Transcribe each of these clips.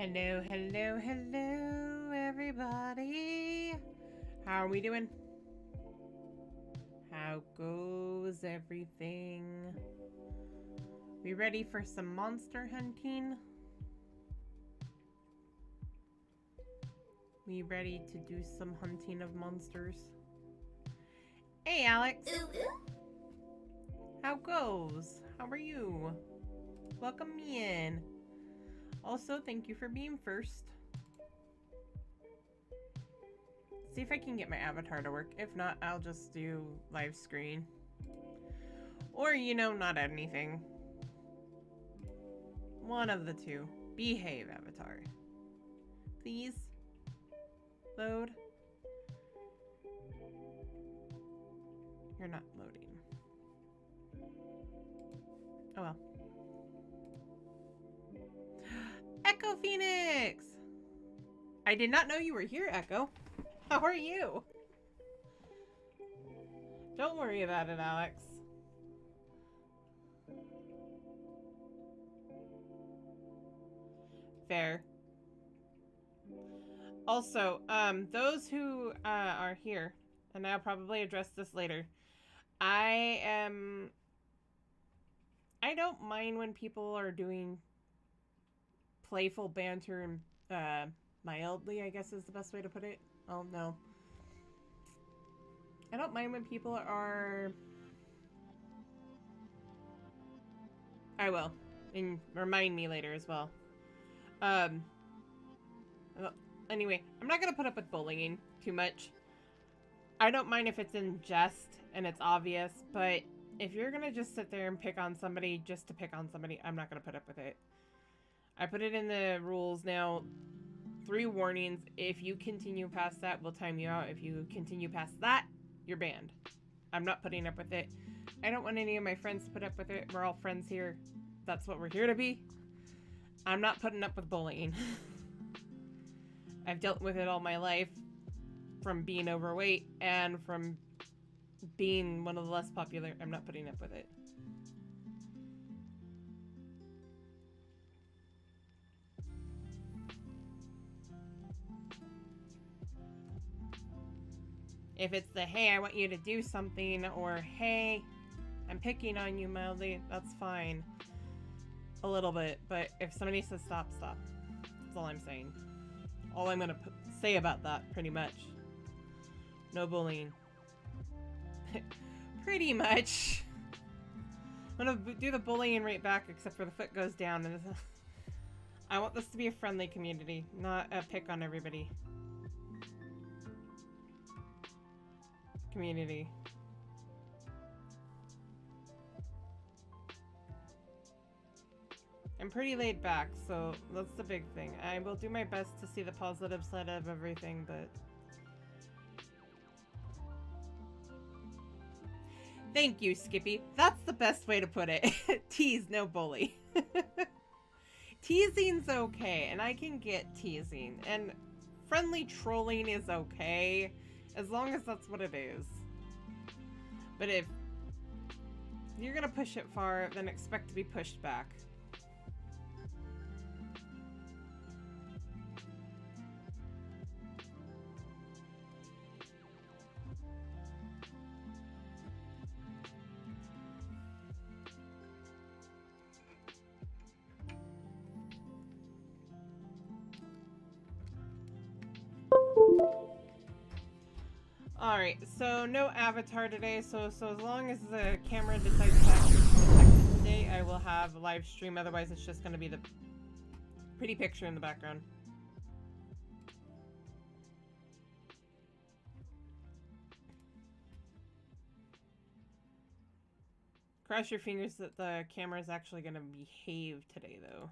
Hello, hello, hello, everybody. How are we doing? How goes everything? We ready for some monster hunting? We ready to do some hunting of monsters? Hey, Alex. Ooh, ooh. How goes? How are you? Welcome me in. Also, thank you for being first. See if I can get my avatar to work. If not, I'll just do live screen. Or, you know, not anything. One of the two. Behave, avatar. Please. Load. You're not loading. Oh well. Echo Phoenix! I did not know you were here, Echo. How are you? Don't worry about it, Alex. Fair. Also, those who are here, and I'll probably address this later, I don't mind when people are doing playful banter and mildly, I guess is the best way to put it. Oh, no. I don't mind when people are... I will. And remind me later as well. Well, anyway, I'm not gonna put up with bullying too much. I don't mind if it's in jest and it's obvious, but if you're gonna just sit there and pick on somebody just to pick on somebody, I'm not gonna put up with it. I put it in the rules now. 3 warnings. If you continue past that, we'll time you out. If you continue past that, you're banned. I'm not putting up with it. I don't want any of my friends to put up with it. We're all friends here. That's what we're here to be. I'm not putting up with bullying. I've dealt with it all my life, from being overweight and from being one of the less popular. I'm not putting up with it. If it's the, hey, I want you to do something, or hey, I'm picking on you mildly, that's fine. A little bit, but if somebody says stop, stop. That's all I'm saying. All I'm gonna say about that, pretty much. No bullying. Pretty much. I'm gonna do the bullying right back, except for the foot goes down. And I want this to be a friendly community, not a pick on everybody. Community. I'm pretty laid back, so that's the big thing. I will do my best to see the positive side of everything, but... Thank you, Skippy. That's the best way to put it. Tease, no bully. Teasing's okay, and I can get teasing. And friendly trolling is okay, as long as that's what it is. But if you're gonna push it far, then expect to be pushed back. Alright, so no avatar today, so as long as the camera decides to actually protect today, I will have a live stream, otherwise it's just going to be the pretty picture in the background. Cross your fingers that the camera is actually going to behave today, though.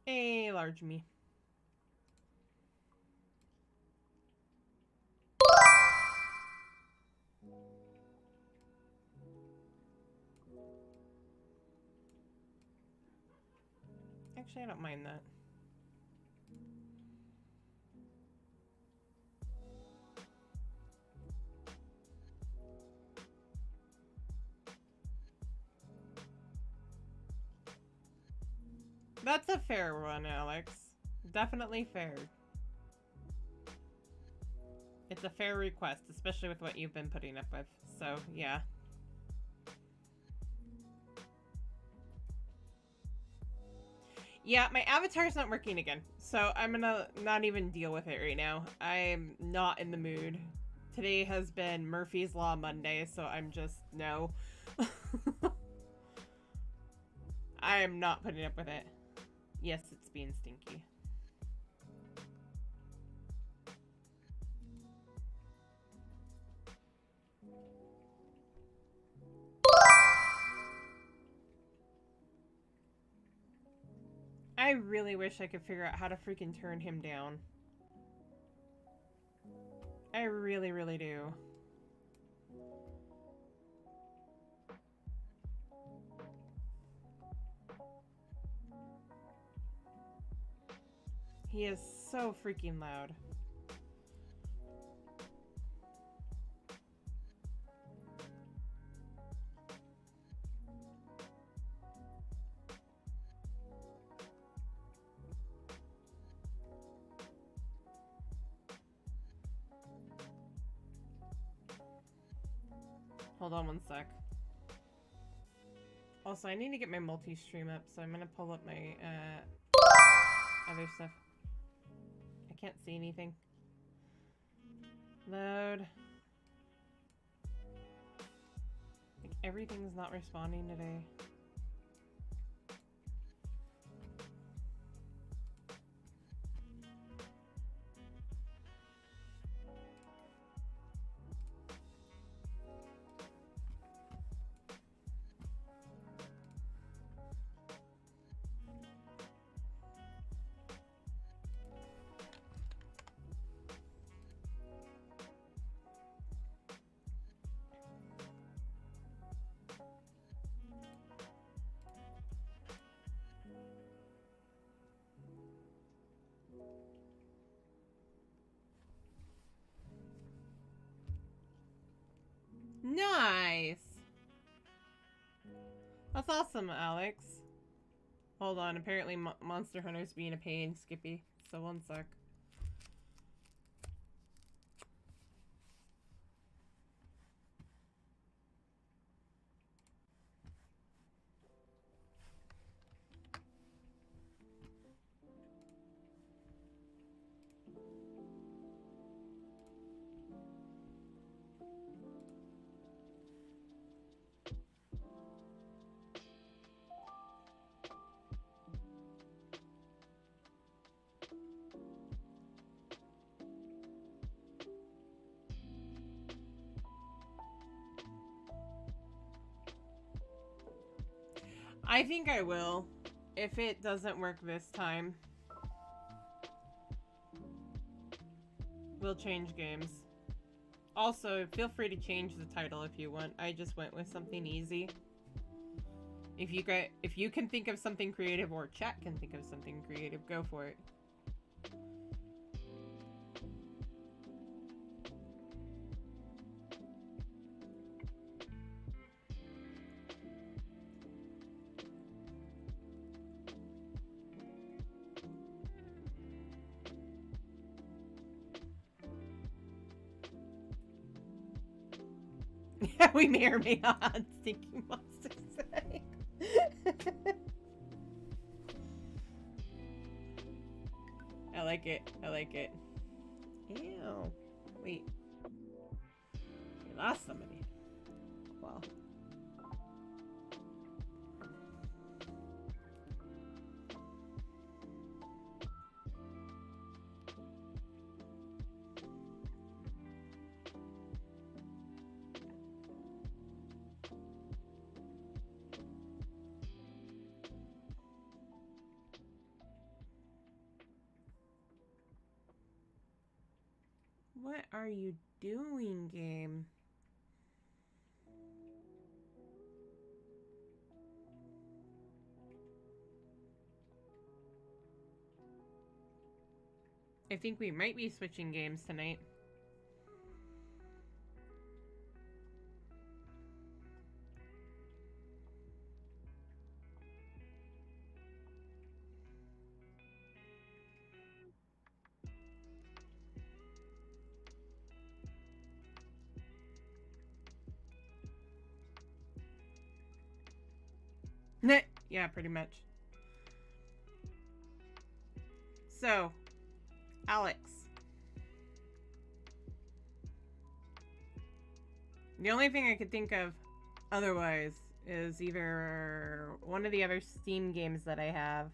Hey, large me. Actually, I don't mind that. That's a fair one, Alex. Definitely fair. It's a fair request, especially with what you've been putting up with. So, yeah. Yeah, my avatar's not working again, so I'm gonna not even deal with it right now. I'm not in the mood today has been Murphy's Law Monday, so I'm just, no. I am not putting up with it. Yes, it's being stinky. I really wish I could figure out how to freaking turn him down. I really, really do. He is so freaking loud. Hold on one sec. Also, I need to get my multi-stream up, so I'm gonna pull up my other stuff. I can't see anything. Load. Like, everything's not responding today. Nice! That's awesome, Alex. Hold on, apparently Monster Hunter's being a pain, Skippy. So one sec. I think I will, if it doesn't work this time. We'll change games. Also, feel free to change the title if you want. I just went with something easy. If you can think of something creative, or chat can think of something creative, go for it. We may or may not on Stinky Monster today. I like it. I like it. Ew. Wait. We lost somebody. Well. What are you doing, game? I think we might be switching games tonight. Yeah, pretty much. So, Alex. The only thing I could think of otherwise is either one of the other Steam games that I have,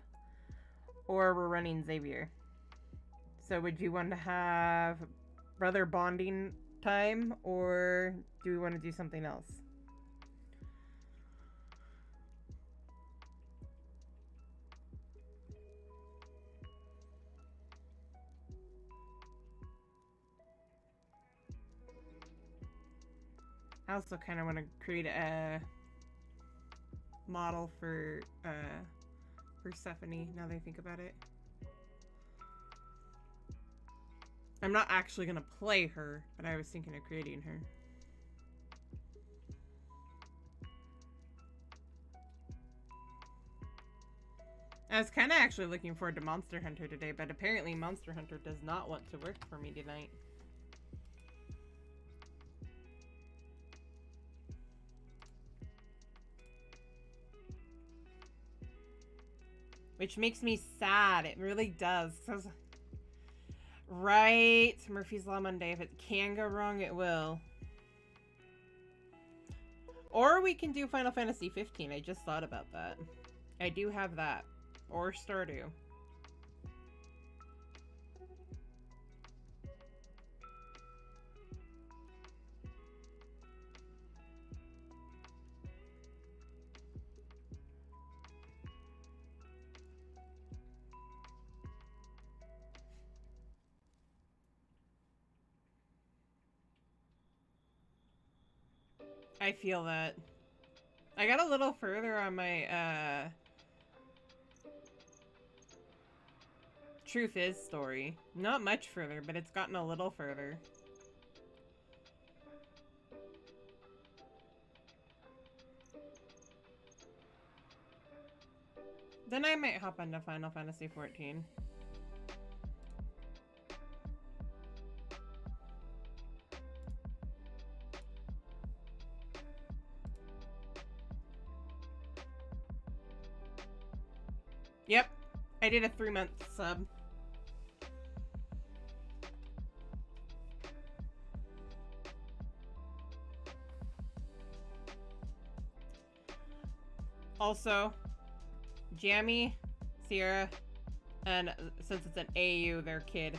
or we're running Xavier. So would you want to have brother bonding time, or do we want to do something else? I also kind of want to create a model for Persephone, now that I think about it. I'm not actually going to play her, but I was thinking of creating her. I was kind of actually looking forward to Monster Hunter today, but apparently Monster Hunter does not want to work for me tonight. Which makes me sad. It really does. Right. Murphy's Law Monday. If it can go wrong, it will. Or we can do Final Fantasy 15. I just thought about that. I do have that. Or Stardew. I feel that. I got a little further on my, Truth Is story. Not much further, but it's gotten a little further. Then I might hop into Final Fantasy 14. Yep, I did a 3-month sub. Also, Jamie, Sierra, and since it's an AU, their kid.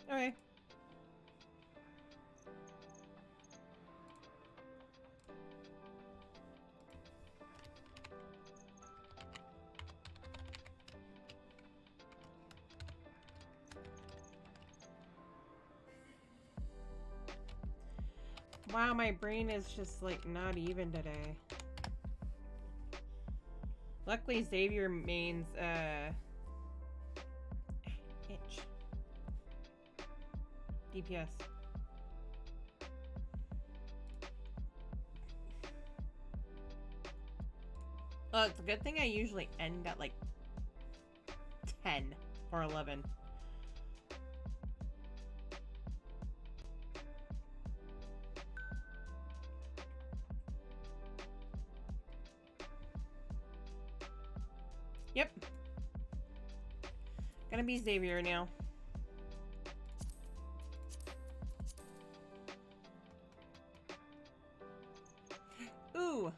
Okay. Wow, my brain is just like not even today. Luckily, Xavier mains itch. DPS. Well, it's a good thing I usually end at like 10 or 11. Yep. Gonna be Xavier now. Ooh.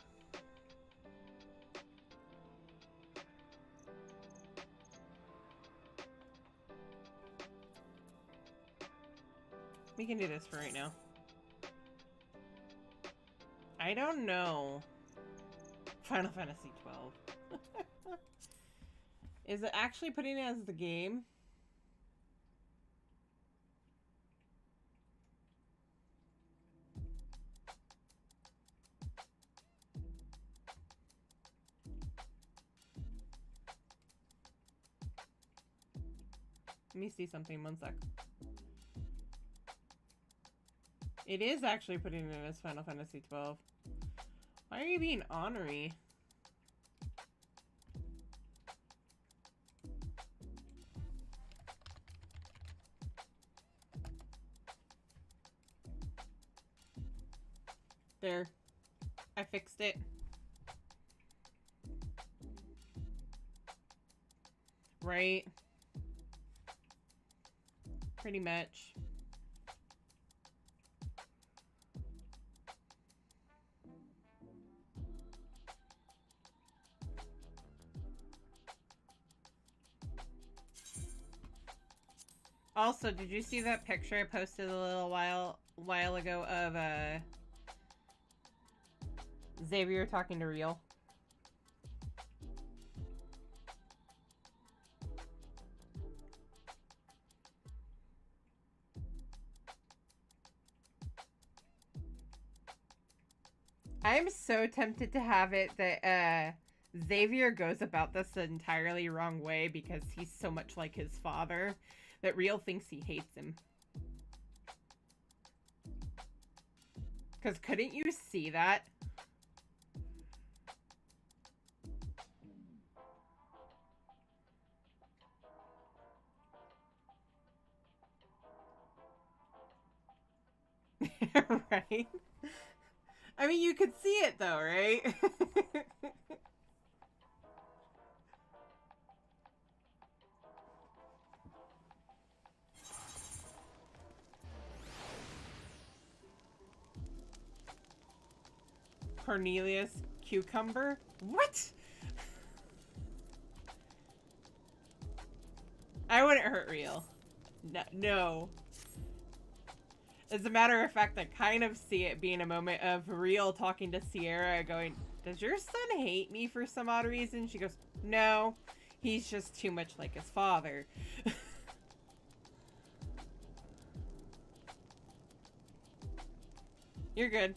We can do this for right now. I don't know. Final Fantasy 12. Is it actually putting it as the game? Let me see something, one sec. It is actually putting it as Final Fantasy 12. Why are you being ornery? There. I fixed it. Right? Pretty much. Also, did you see that picture I posted a little while ago of Xavier talking to Real? I'm so tempted to have it that Xavier goes about this the entirely wrong way because he's so much like his father that Real thinks he hates him. Because couldn't you see that? Right? I mean, you could see it though, right? Cornelius Cucumber? What? I wouldn't hurt Real. No. As a matter of fact, I kind of see it being a moment of Real talking to Sierra going, does your son hate me for some odd reason? She goes, no, he's just too much like his father. You're good.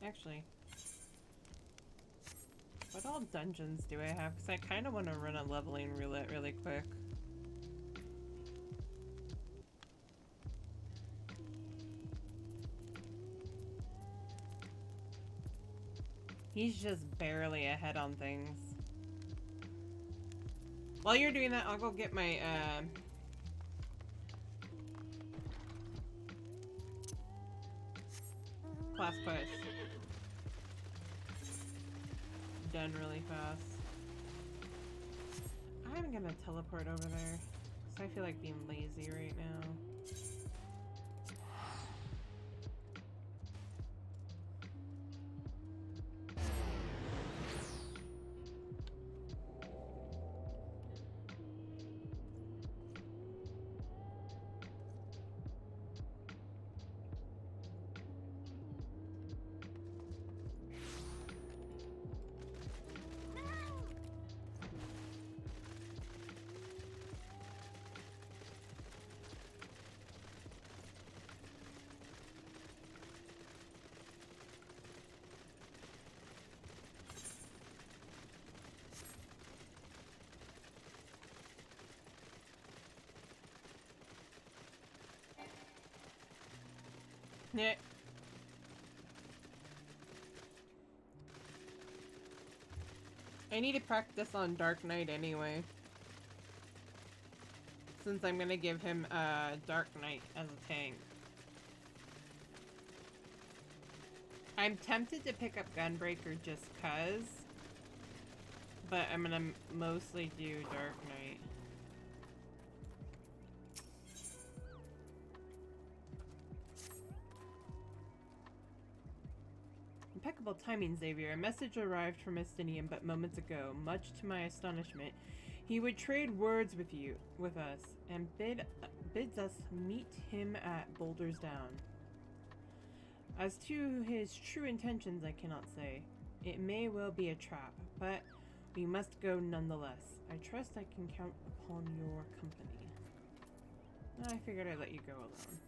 Actually, what all dungeons do I have? Because I kind of want to run a leveling roulette really quick. He's just barely ahead on things. While you're doing that, I'll go get my, class push done really fast. I'm gonna teleport over there, because I feel like being lazy right now. Yeah. I need to practice on Dark Knight anyway. Since I'm gonna give him Dark Knight as a tank. I'm tempted to pick up Gunbreaker just cuz. But I'm gonna mostly do Dark Knight. Impeccable timing, Xavier. A message arrived from Estinian but moments ago. Much to my astonishment, he would trade words with us, and bids us meet him at Boulders Down. As to his true intentions, I cannot say. It may well be a trap, but we must go nonetheless. I trust I can count upon your company. I figured I'd let you go alone.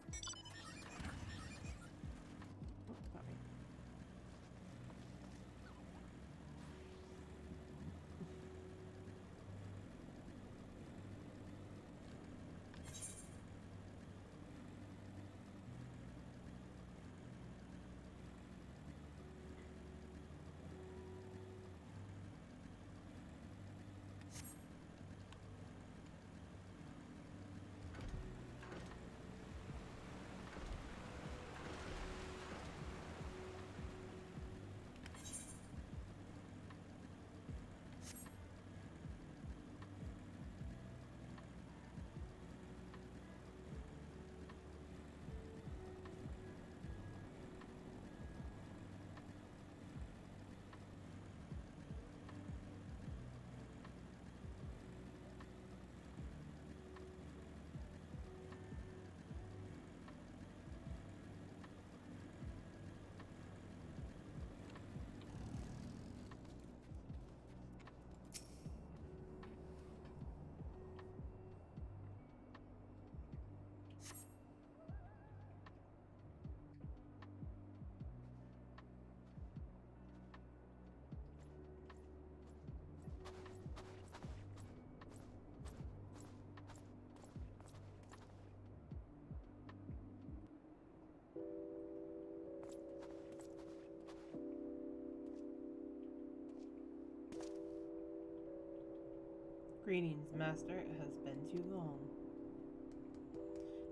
Greetings, Master. It has been too long.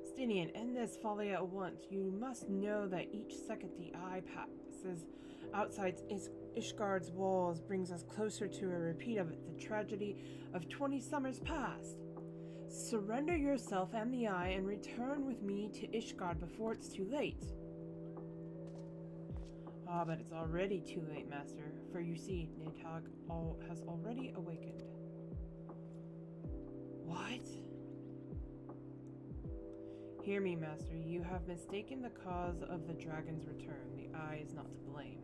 Stinian, end this folly at once. You must know that each second the eye passes outside Ishgard's walls brings us closer to a repeat of the tragedy of 20 summers past. Surrender yourself and the eye and return with me to Ishgard before it's too late. Ah, but it's already too late, Master, for you see, Nidhogg has already awakened. What? Hear me, Master. You have mistaken the cause of the dragon's return. The eye is not to blame.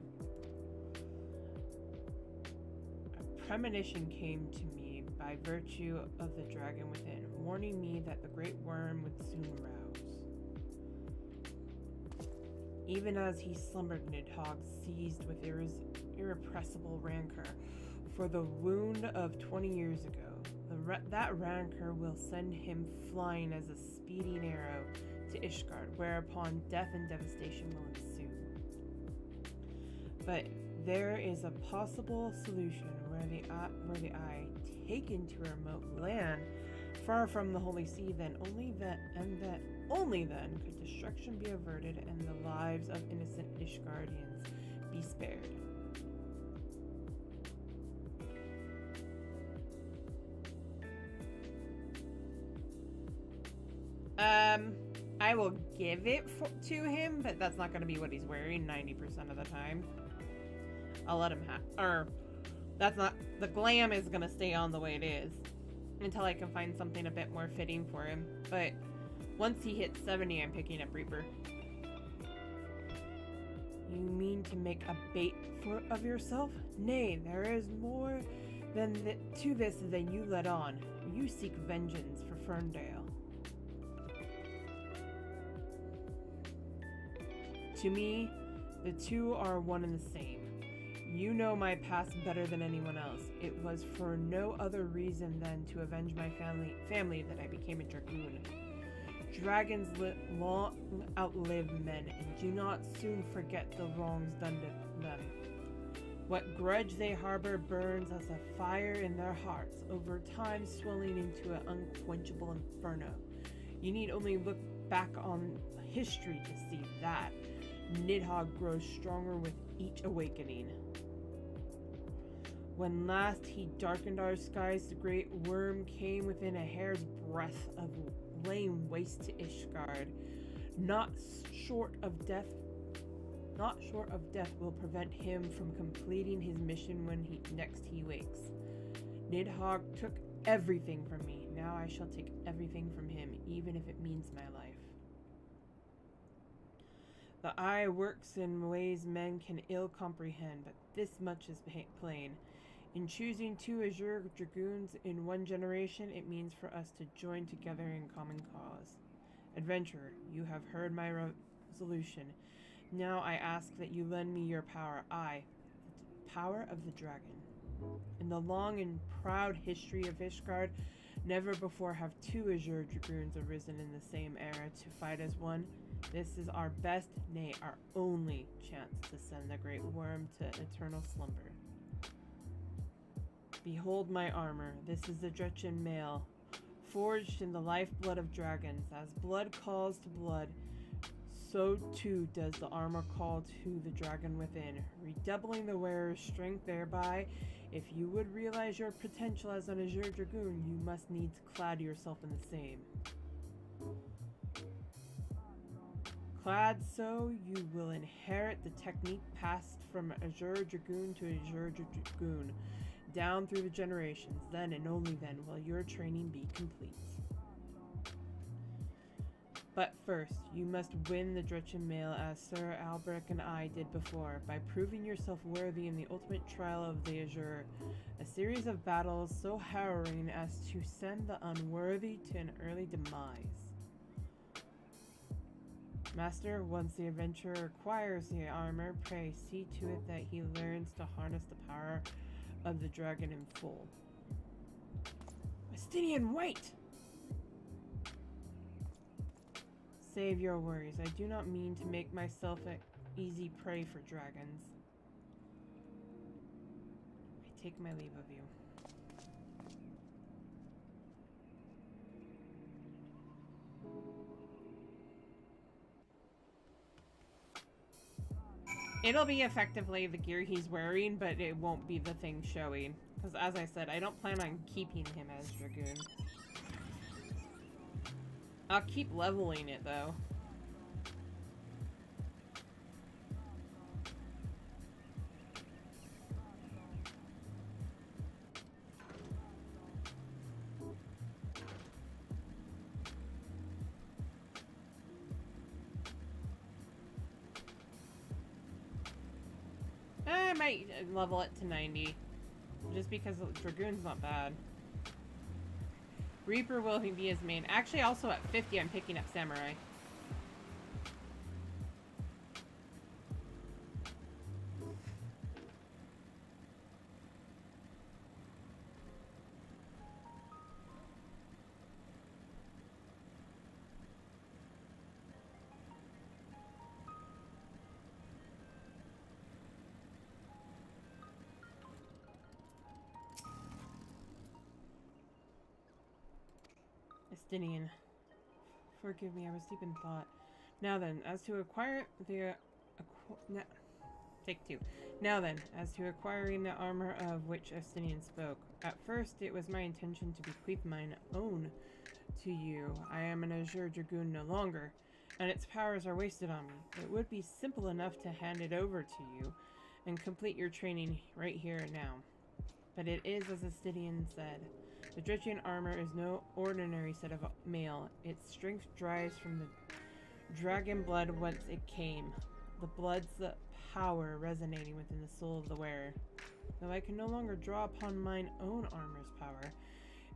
A premonition came to me by virtue of the dragon within, warning me that the great worm would soon rouse. Even as he slumbered, Nidhogg seized with irrepressible rancor for the wound of 20 years ago. That rancor will send him flying as a speeding arrow to Ishgard, whereupon death and devastation will ensue. But there is a possible solution where the eye, taken to a remote land far from the Holy See, only then could destruction be averted and the lives of innocent Ishgardians be spared. I will give it to him, but that's not going to be what he's wearing 90% of the time. I'll let him that's not, the glam is going to stay on the way it is until I can find something a bit more fitting for him. But once he hits 70, I'm picking up Reaper. You mean to make a bait of yourself? Nay, there is more to this than you let on. You seek vengeance for Ferndale. To me, the two are one and the same. You know my past better than anyone else. It was for no other reason than to avenge my family that I became a dragoon. Dragons long outlive men and do not soon forget the wrongs done to them. What grudge they harbor burns as a fire in their hearts, over time swelling into an unquenchable inferno. You need only look back on history to see that. Nidhogg grows stronger with each awakening. When last he darkened our skies, the great worm came within a hair's breadth of laying waste to Ishgard. Not short of death will prevent him from completing his mission when next he wakes. Nidhogg took everything from me. Now I shall take everything from him, even if it means my life. The eye works in ways men can ill comprehend, but this much is plain. In choosing two Azure Dragoons in one generation, it means for us to join together in common cause. Adventurer, you have heard my resolution. Now I ask that you lend me your power, the power of the dragon. In the long and proud history of Ishgard, never before have two Azure Dragoons arisen in the same era to fight as one. This is our best, nay, our only chance to send the great worm to eternal slumber. Behold my armor. This is the Dretchen mail, forged in the lifeblood of dragons. As blood calls to blood, so too does the armor call to the dragon within, redoubling the wearer's strength thereby. If you would realize your potential as an Azure Dragoon, you must needs clad yourself in the same. Clad so, you will inherit the technique passed from Azure Dragoon to Azure Dragoon, down through the generations. Then and only then will your training be complete. But first, you must win the Dretchen mail as Sir Albrecht and I did before, by proving yourself worthy in the ultimate trial of the Azure, a series of battles so harrowing as to send the unworthy to an early demise. Master, once the adventurer acquires the armor, pray see to it that he learns to harness the power of the dragon in full. Estinian, wait! Save your worries. I do not mean to make myself an easy prey for dragons. I take my leave of you. It'll be effectively the gear he's wearing, but it won't be the thing showing. Because as I said, I don't plan on keeping him as Dragoon. I'll keep leveling it though. I might level it to 90. Just because Dragoon's not bad. Reaper will be his main. Actually, also at 50, I'm picking up Samurai. Estinian. Forgive me, I was deep in thought. Now then, as to acquire the... Take two. Now then, as to acquiring the armor of which Estinian spoke. At first, it was my intention to bequeath mine own to you. I am an Azure Dragoon no longer, and its powers are wasted on me. It would be simple enough to hand it over to you and complete your training right here and now. But it is as Estinian said. The Dritchian armor is no ordinary set of mail. Its strength derives from the dragon blood whence it came. The blood's the power resonating within the soul of the wearer. Though I can no longer draw upon mine own armor's power,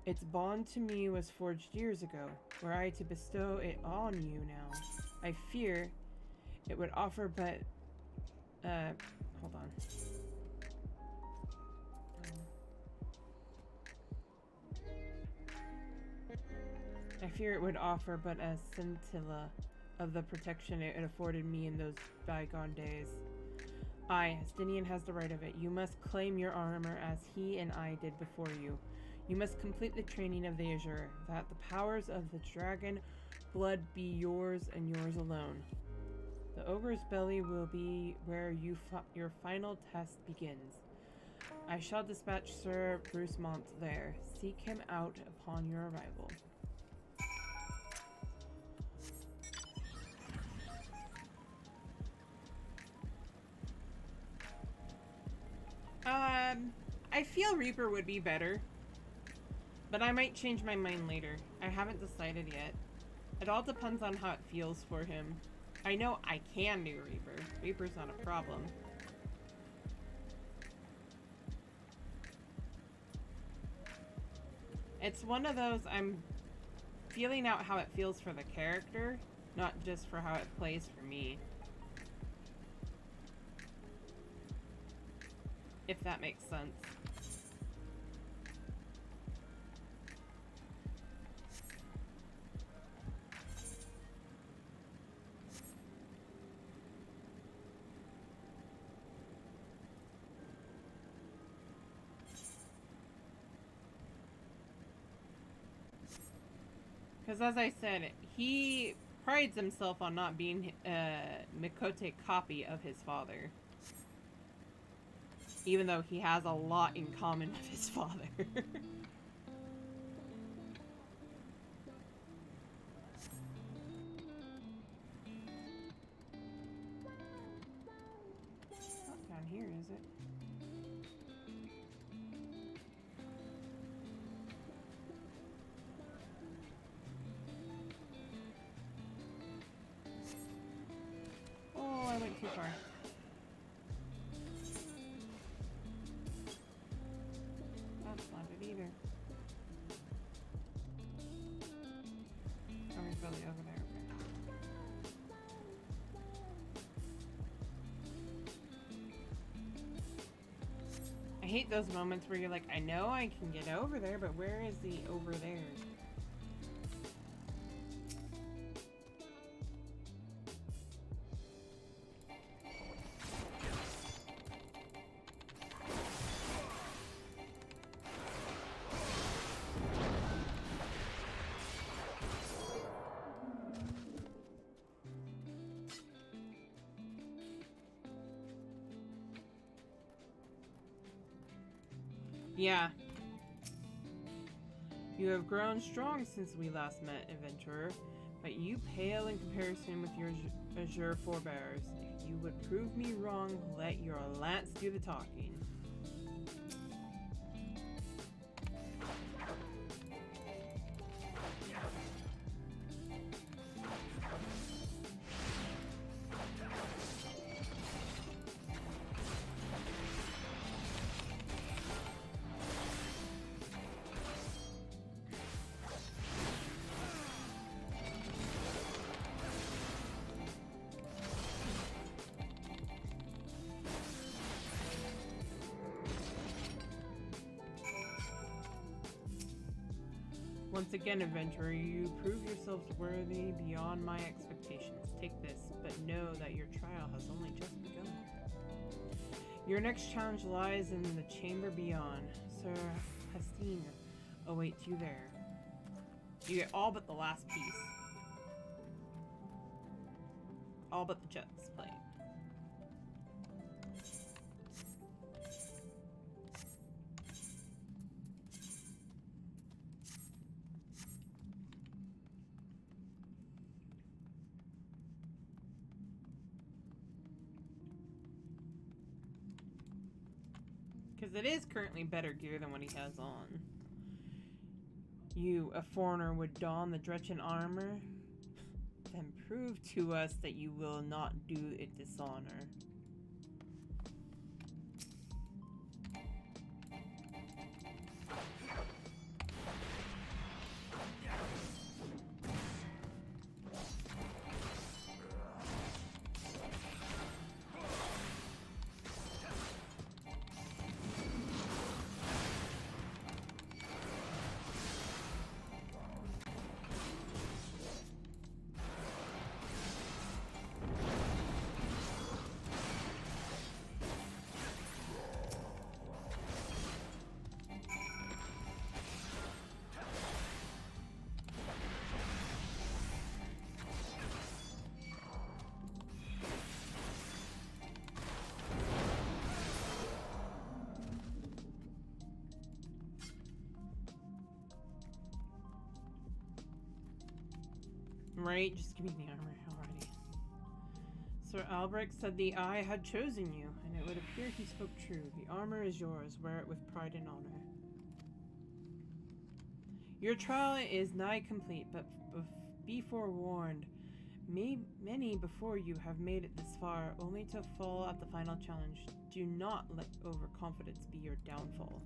its bond to me was forged years ago. Were I to bestow it on you now, I fear it would offer but... hold on. I fear it would offer but a scintilla of the protection it afforded me in those bygone days. Aye, Estinian has the right of it. You must claim your armor as he and I did before you. You must complete the training of the Azure, that the powers of the dragon blood be yours and yours alone. The ogre's belly will be where your final test begins. I shall dispatch Sir Brucemont there. Seek him out upon your arrival. I feel Reaper would be better, but I might change my mind later. I haven't decided yet. It all depends on how it feels for him. I know I can do Reaper. Reaper's not a problem. It's one of those I'm feeling out how it feels for the character, not just for how it plays for me. If that makes sense. Because as I said, he prides himself on not being a Mikote copy of his father. Even though he has a lot in common with his father. Not down here, is it? Oh, I went too far. That's not it either. Oh, there's belly over there. Okay. I hate those moments where you're like, I know I can get over there, but where is the over there? Yeah. You have grown strong since we last met, adventurer, but you pale in comparison with your azure forebears. If you would prove me wrong, let your lance do the talking. Once again, adventurer, you prove yourselves worthy beyond my expectations. Take this, but know that your trial has only just begun. Your next challenge lies in the chamber beyond. Sir Hastine awaits you there. You get all but the last piece. All but the chest plate. Because it is currently better gear than what he has on. You, a foreigner, would don the Dretchen armor? Then prove to us that you will not do it dishonor. Right, just give me the armor already. Sir Albrecht said the Eye had chosen you, and it would appear he spoke true. The armor is yours. Wear it with pride and honor. Your trial is nigh complete, but be forewarned. Many before you have made it this far, only to fall at the final challenge. Do not let overconfidence be your downfall.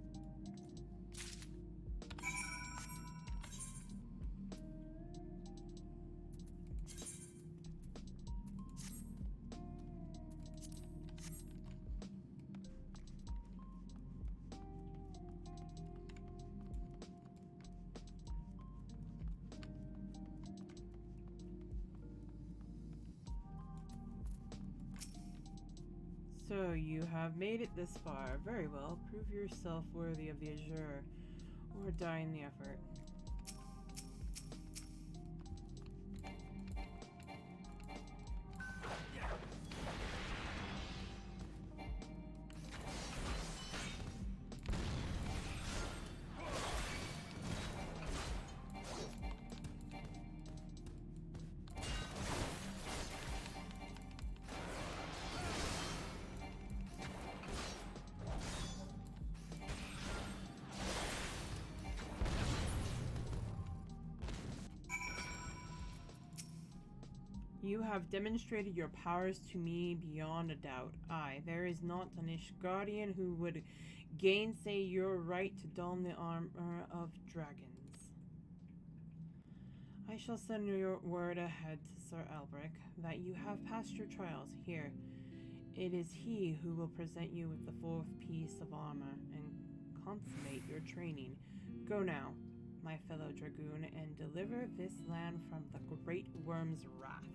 So, you have made it this far. Very well. Prove yourself worthy of the Azure, or die in the effort. You have demonstrated your powers to me beyond a doubt. Aye, there is not an Ishgardian who would gainsay your right to don the armor of dragons. I shall send your word ahead to Sir Albrecht that you have passed your trials. Here, it is he who will present you with the fourth piece of armor and consummate your training. Go now, my fellow dragoon, and deliver this land from the great worm's wrath.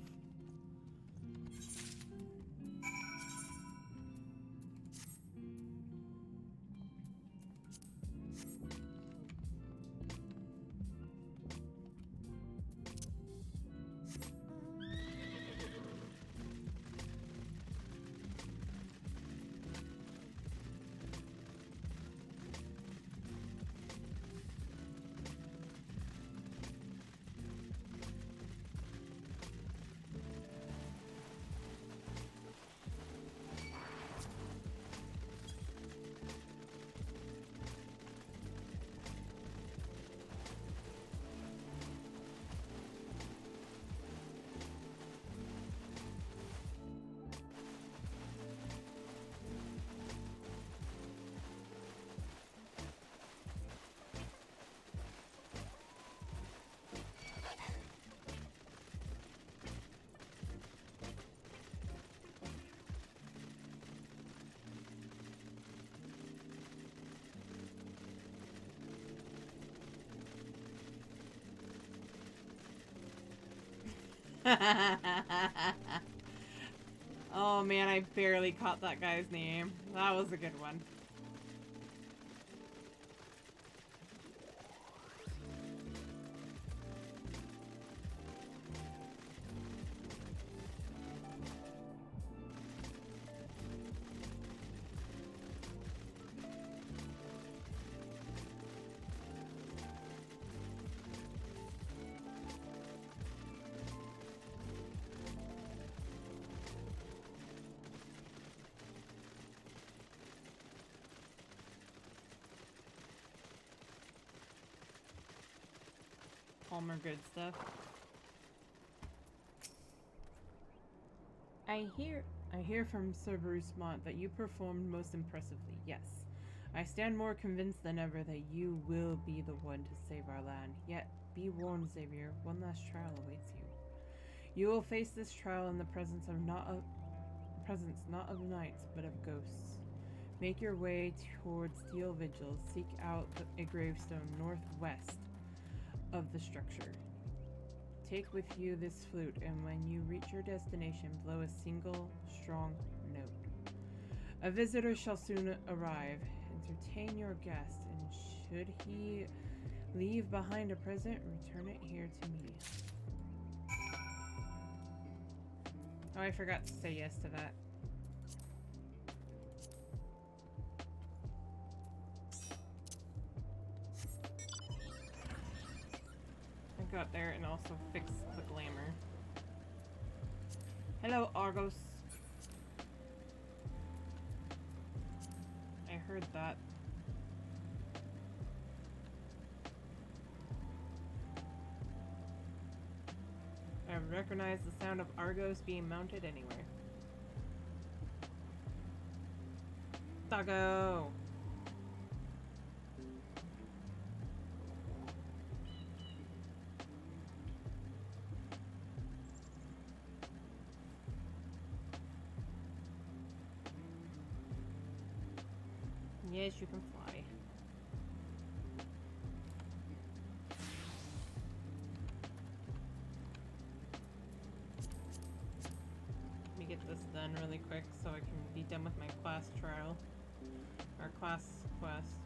Oh man, I barely caught that guy's name. That was a good one. Palmer good stuff. I hear from Sir Bruce Mont that you performed most impressively. Yes. I stand more convinced than ever that you will be the one to save our land. Yet, be warned, Xavier, one last trial awaits you. You will face this trial in the presence not of knights, but of ghosts. Make your way towards Steel Vigil. Seek out a gravestone northwest of the structure. Take with you this flute, and when you reach your destination, blow a single, strong note. A visitor shall soon arrive. Entertain your guest, and should he leave behind a present, return it here to me. Oh, I forgot to say yes to that. Go up there and also fix the glamour. Hello, Argos. I heard that. I recognize the sound of Argos being mounted anywhere. Doggo! Yes, you can fly. Let me get this done really quick so I can be done with my class trial. Or class quest.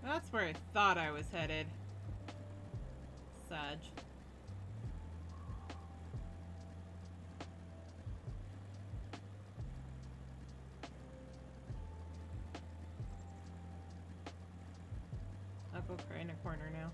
That's where I thought I was headed. Sag. I'll go cry in a corner now.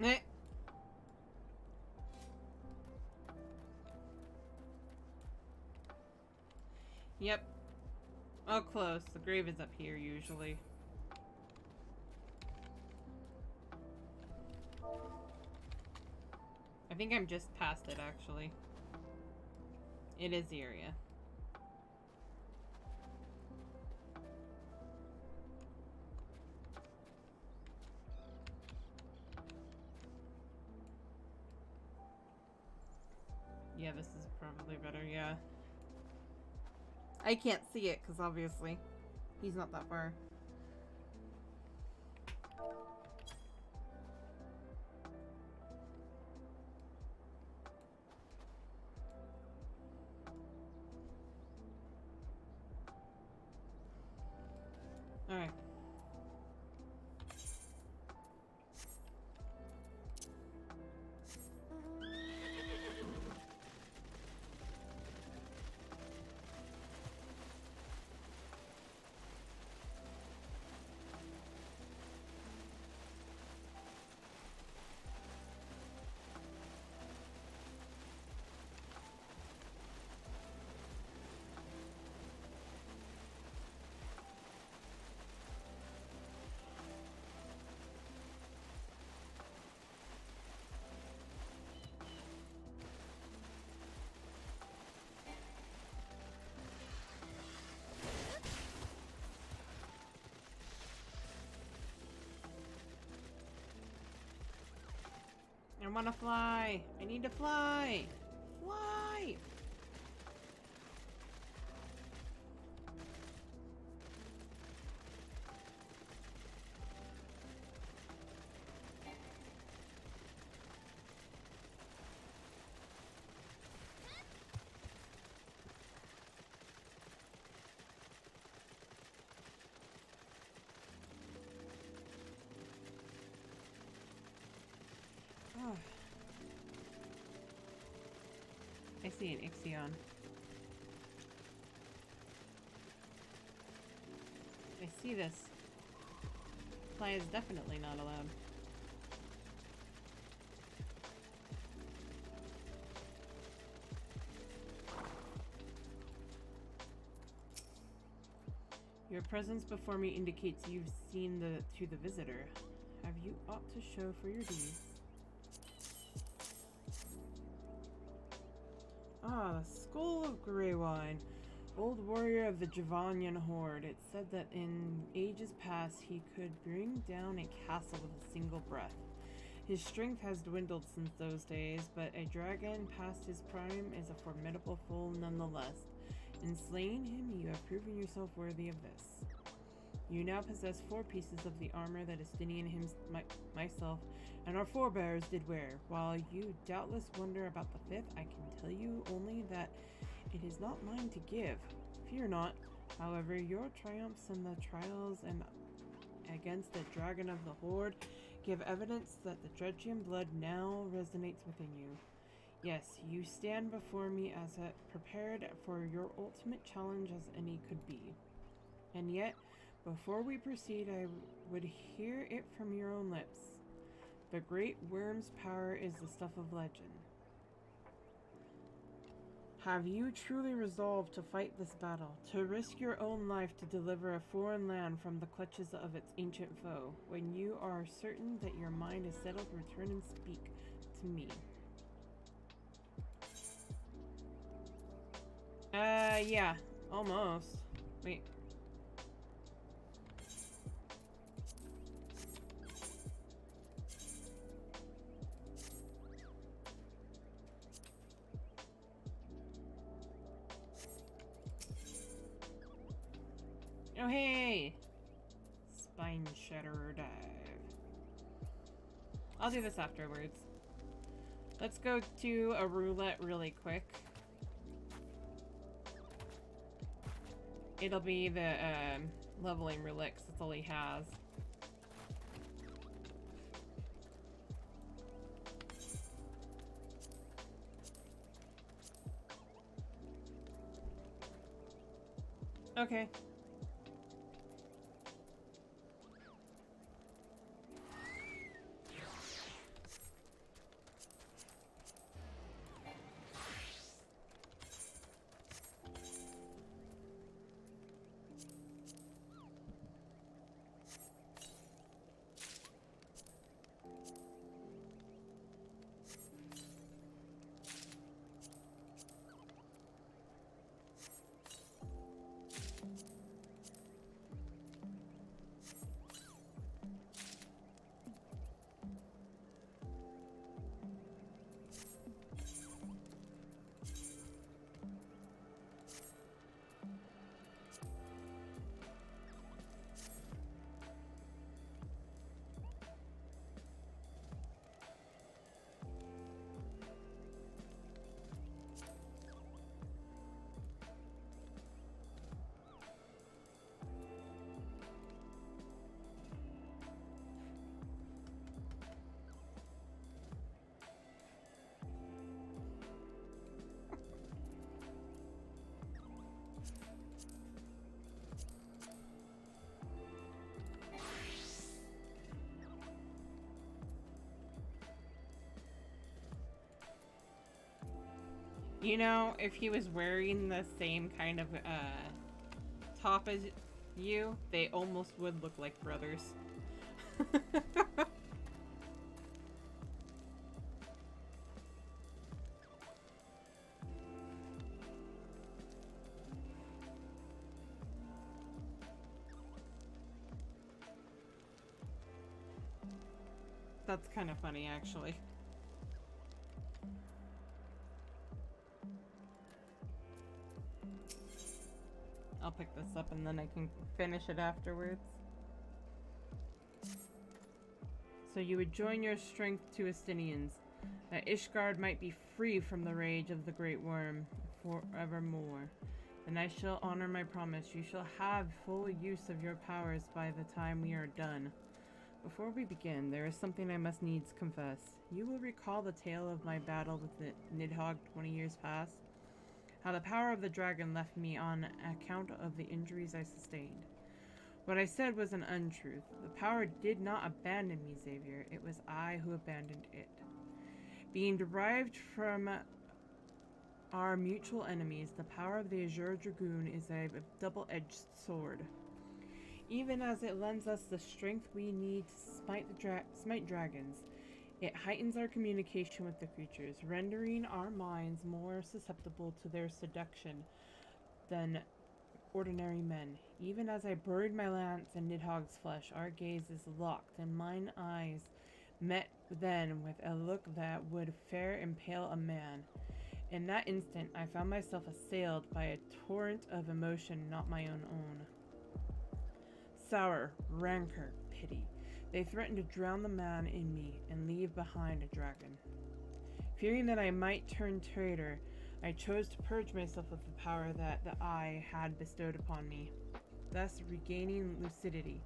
Eh. Yep. Oh, close. The grave is up here, usually. I think I'm just past it, actually. It is the area. Yeah, this is probably better, yeah. I can't see it, because obviously he's not that far. Alright. I want to fly. I need to fly. Fly. Oh. I see an Ixion. I see this. Fly is definitely not allowed. Your presence before me indicates you've seen the visitor. Have you aught to show for your deeds? Ah, the Skull of Greywine, old warrior of the Javanian horde. It said that in ages past he could bring down a castle with a single breath. His strength has dwindled since those days, but a dragon past his prime is a formidable foe nonetheless. In slaying him, you have proven yourself worthy of this. You now possess 4 pieces of the armor that Estinian myself, and our forebears did wear. While you doubtless wonder about the 5th, I can tell you only that it is not mine to give. Fear not. However, your triumphs and the trials and against the dragon of the horde give evidence that the Dredgian blood now resonates within you. Yes, you stand before me as prepared for your ultimate challenge as any could be. And yet, before we proceed, I would hear it from your own lips. The great worm's power is the stuff of legend. Have you truly resolved to fight this battle, to risk your own life to deliver a foreign land from the clutches of its ancient foe? When you are certain that your mind is settled, return and speak to me. Yeah, almost. Wait. Oh, hey! Spine Shatterer dive. I'll do this afterwards. Let's go to a roulette really quick. It'll be the leveling roulette, 'cause that's all he has. Okay. You know, if he was wearing the same kind of top as you, they almost would look like brothers. That's kind of funny, actually. I'll pick this up and then I can finish it afterwards. So you would join your strength to Estinians, that Ishgard might be free from the rage of the Great Worm forevermore. Then I shall honor my promise. You shall have full use of your powers by the time we are done. Before we begin, there is something I must needs confess. You will recall the tale of my battle with the Nidhogg 20 years past? How the power of the dragon left me on account of the injuries I sustained. What I said was an untruth. The power did not abandon me, Xavier. It was I who abandoned it. Being derived from our mutual enemies, the power of the Azure Dragoon is a double-edged sword. Even as it lends us the strength we need to smite dragons, it heightens our communication with the creatures, rendering our minds more susceptible to their seduction than ordinary men. Even as I buried my lance in Nidhogg's flesh, our gazes locked, and mine eyes met then with a look that would fair impale a man. In that instant, I found myself assailed by a torrent of emotion not my own. Sour, rancor, pity. They threatened to drown the man in me and leave behind a dragon. Fearing that I might turn traitor, I chose to purge myself of the power that the eye had bestowed upon me. Thus, regaining lucidity,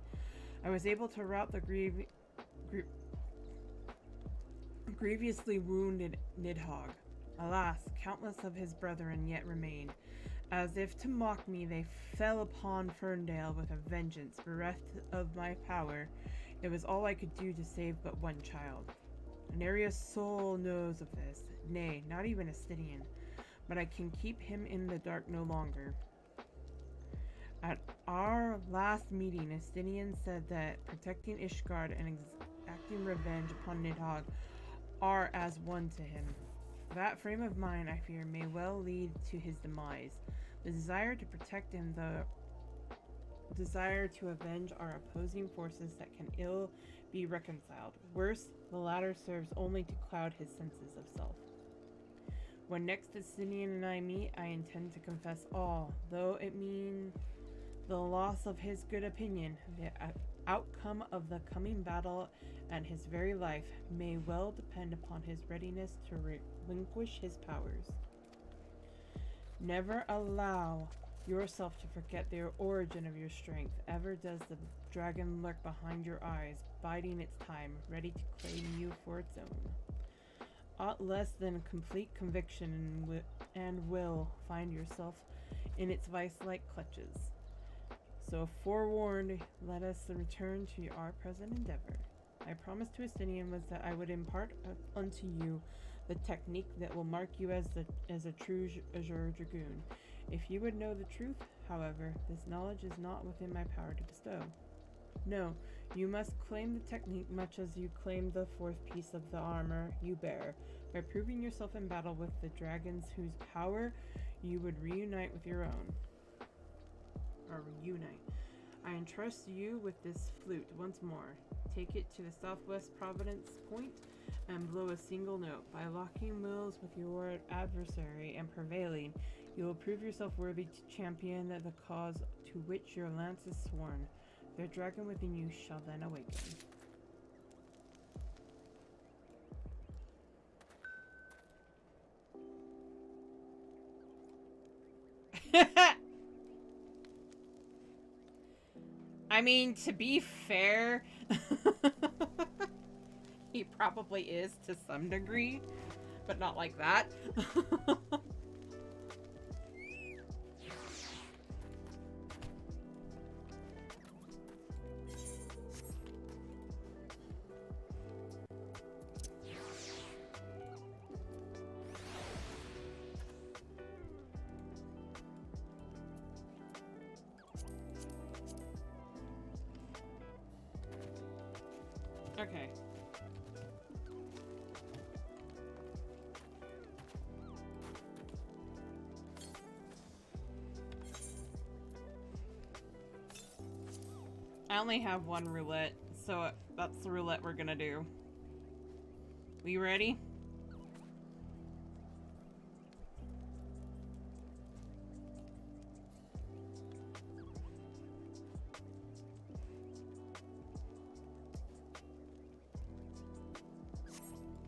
I was able to rout the grievously wounded Nidhogg. Alas, countless of his brethren yet remained. As if to mock me, they fell upon Ferndale with a vengeance. Bereft of my power, it was all I could do to save but one child. Anaria's soul knows of this, nay, not even Estinian, but I can keep him in the dark no longer. At our last meeting, Estinian said that protecting Ishgard and exacting revenge upon Nidhogg are as one to him. That frame of mind, I fear, may well lead to his demise. The desire to protect and the desire to avenge are opposing forces that can ill be reconciled. Worse, the latter serves only to cloud his senses of self. When next Estinian and I meet, I intend to confess all, though it mean the loss of his good opinion. The outcome of the coming battle and his very life may well depend upon his readiness to relinquish his powers. Never allow yourself to forget the origin of your strength. Ever does the dragon lurk behind your eyes, biding its time, ready to claim you for its own. Aught less than complete conviction and will find yourself in its vice-like clutches. So forewarned, let us return to our present endeavor. I promised to Estinian was that I would impart unto you the technique that will mark you as a true Azure Dragoon. If you would know the truth, however, this knowledge is not within my power to bestow. No, you must claim the technique much as you claim the fourth piece of the armor you bear, by proving yourself in battle with the dragons whose power you would reunite with your own. Or reunite. I entrust you with this flute once more. Take it to the southwest Providence Point and blow a single note. By locking wills with your adversary and prevailing, you will prove yourself worthy to champion the cause to which your lance is sworn. The dragon within you shall then awaken. I mean, to be fair, he probably is to some degree, but not like that. Okay. I only have one roulette, so that's the roulette we're gonna do. We ready?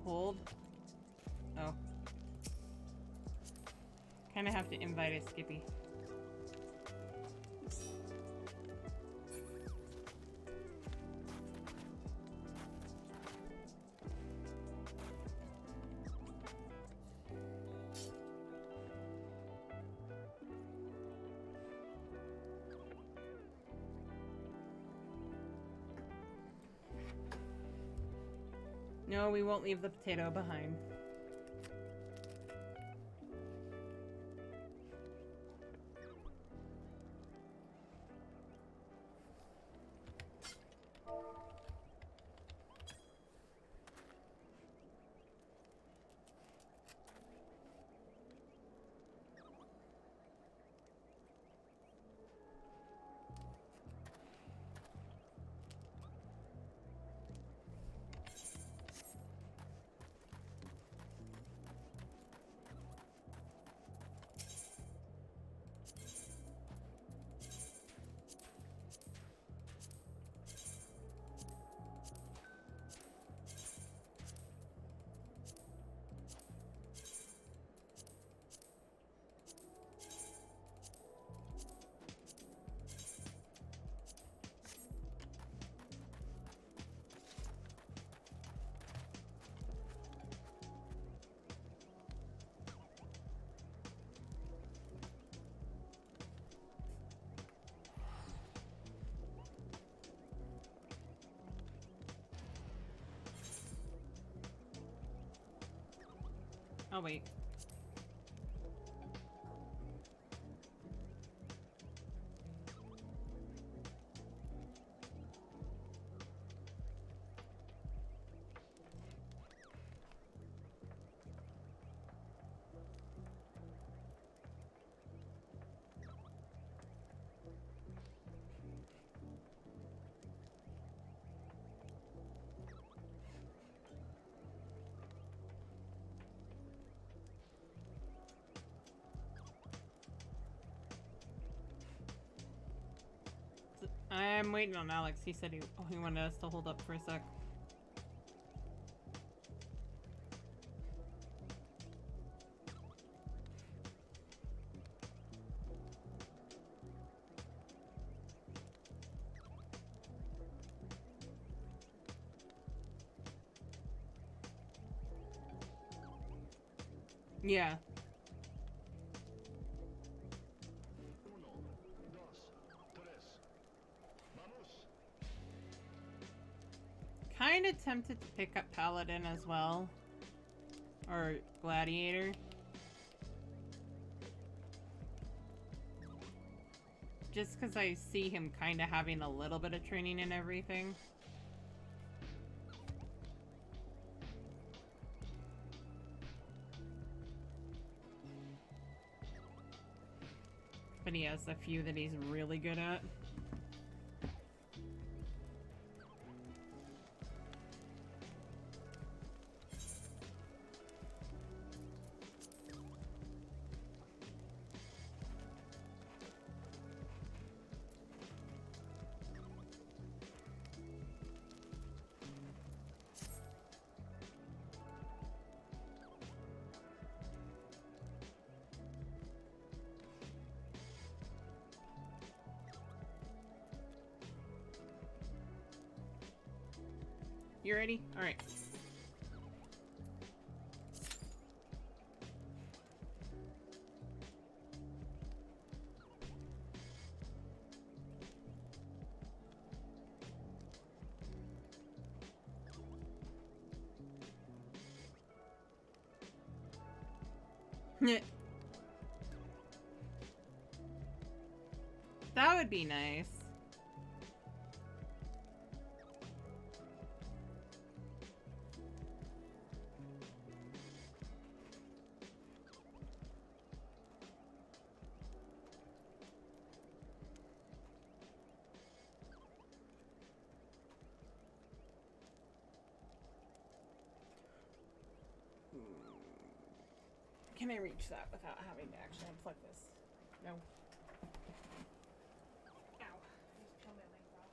hold. Oh. Kinda have to invite a Skippy. No, we won't leave the potato behind. Oh, wait. I'm waiting on Alex. He said he wanted us to hold up for a sec. Yeah. Kind of tempted to pick up Paladin as well. Or Gladiator. Just because I see him kind of having a little bit of training and everything. But he has a few that he's really good at. You ready? Alright. That would be nice. Can I reach that without having to actually unplug this? No. Ow. I just pulled my leg off.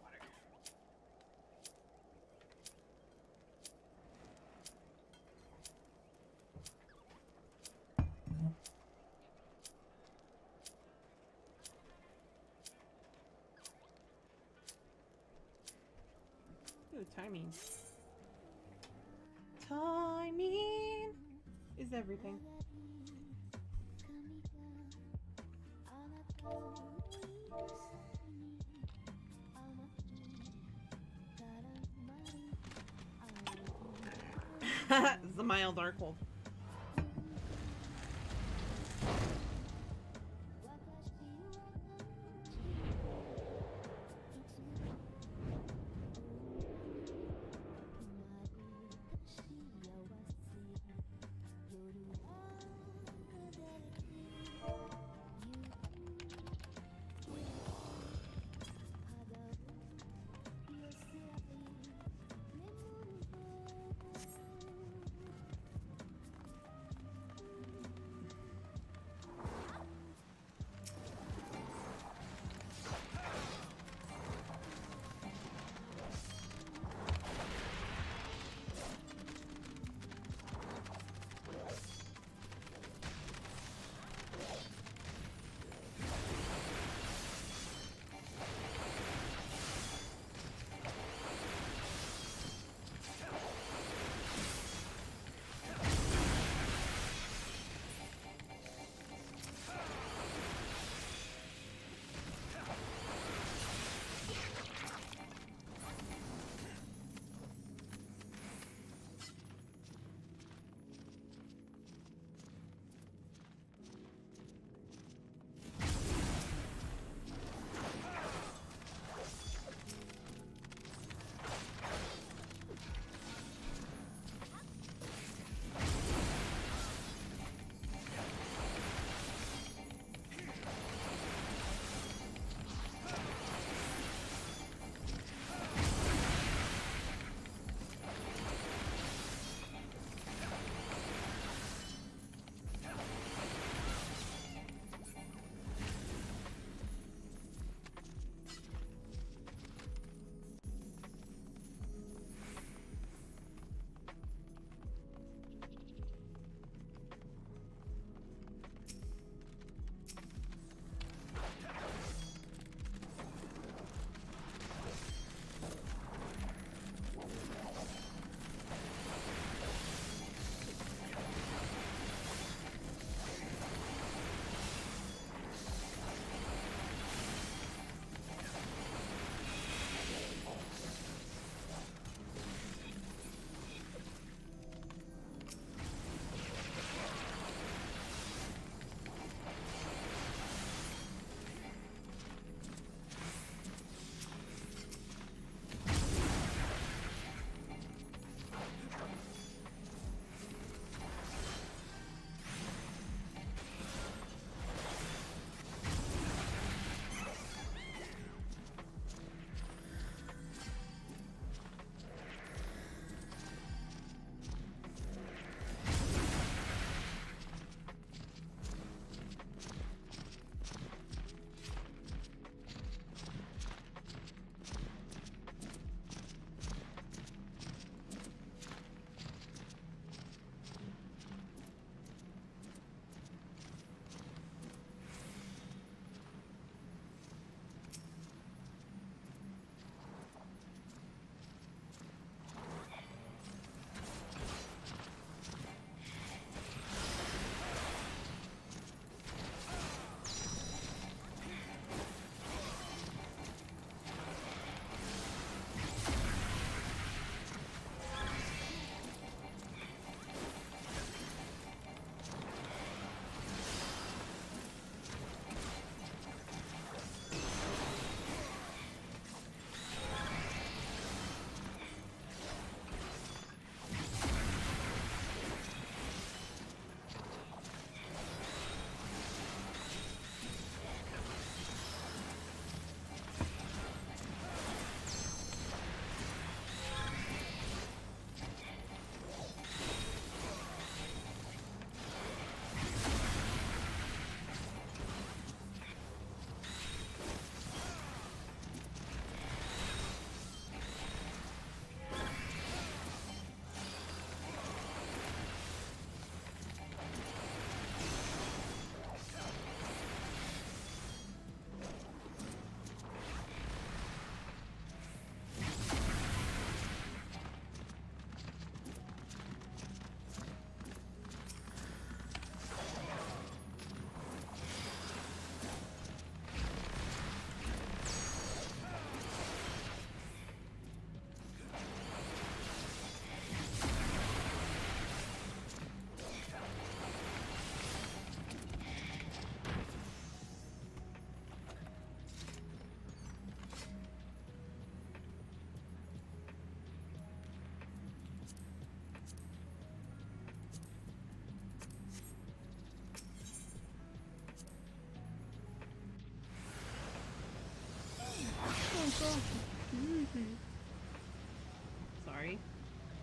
Water. Ooh, timing. Timing is everything. It's a mild Darkhold.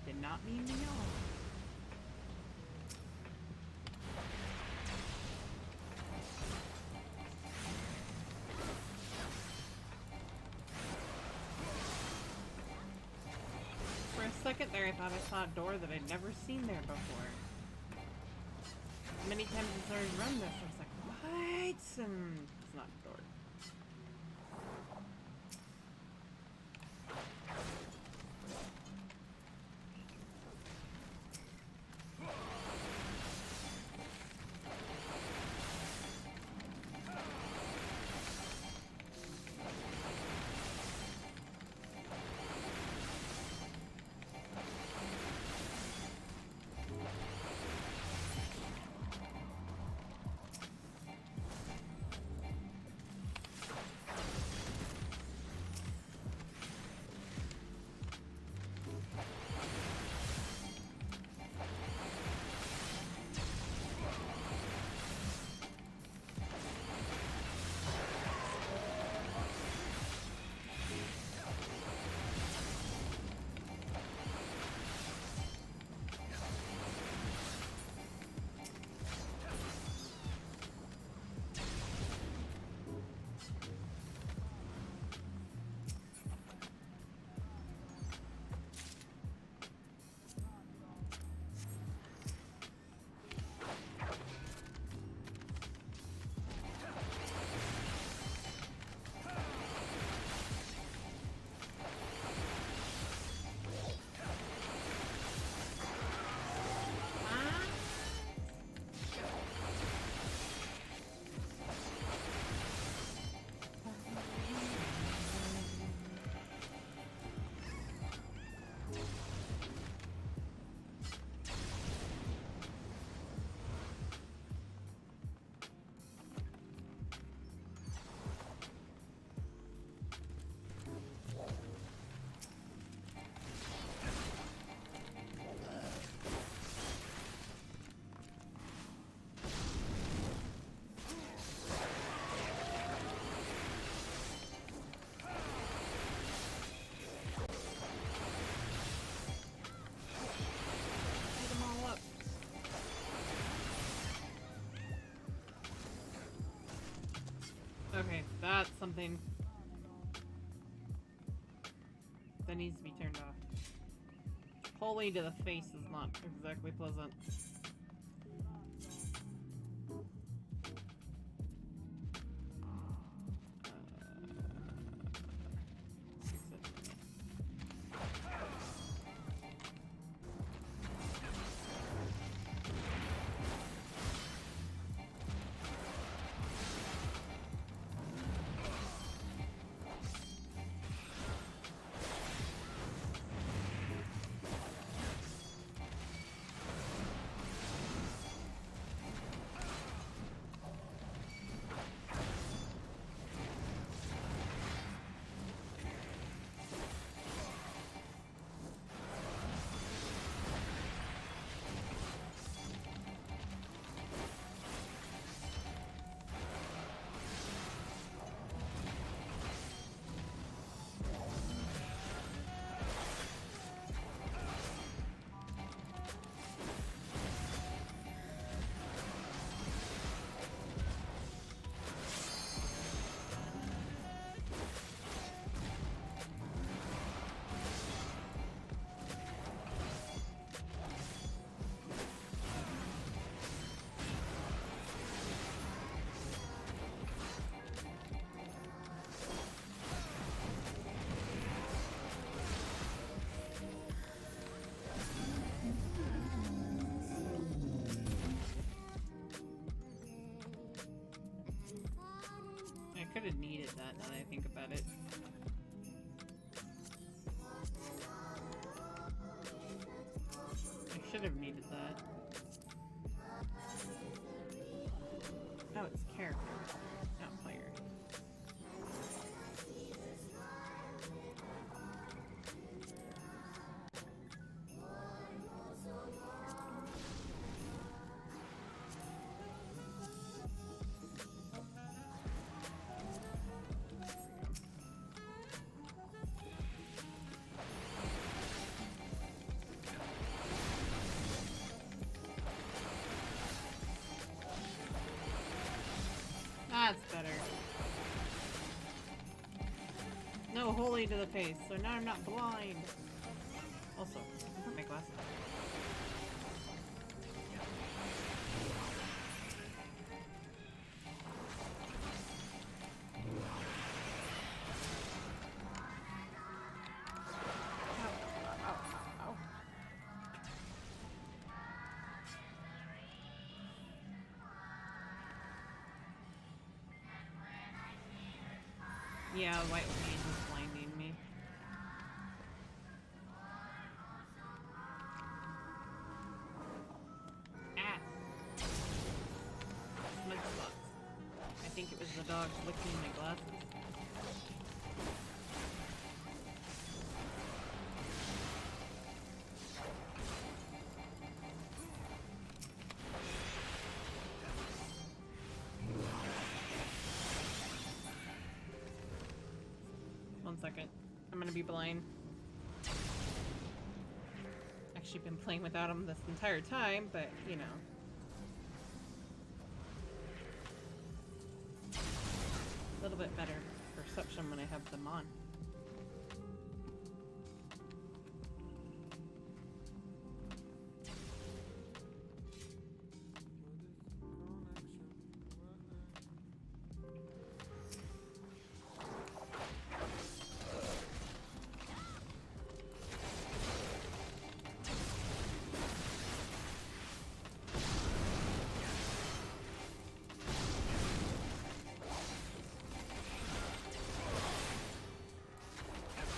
Did not mean to yawn. For a second there, I thought I saw a door that I'd never seen there before. Many times I started to run this, I was like, what? It's not a door. Okay, that's something that needs to be turned off. Holy to the face is not exactly pleasant. I could have needed that now that I think about it. I should have needed that. Oh, it's character, not player. bully to the face, so now I'm not blind. Also, I put my glasses on. Yeah, white mage is blinding me. Ah! Smudge spots. I think it was the dog licking my glasses. One second. I'm gonna be blind. Actually been playing without him this entire time, but you know. A little bit better perception when I have them on.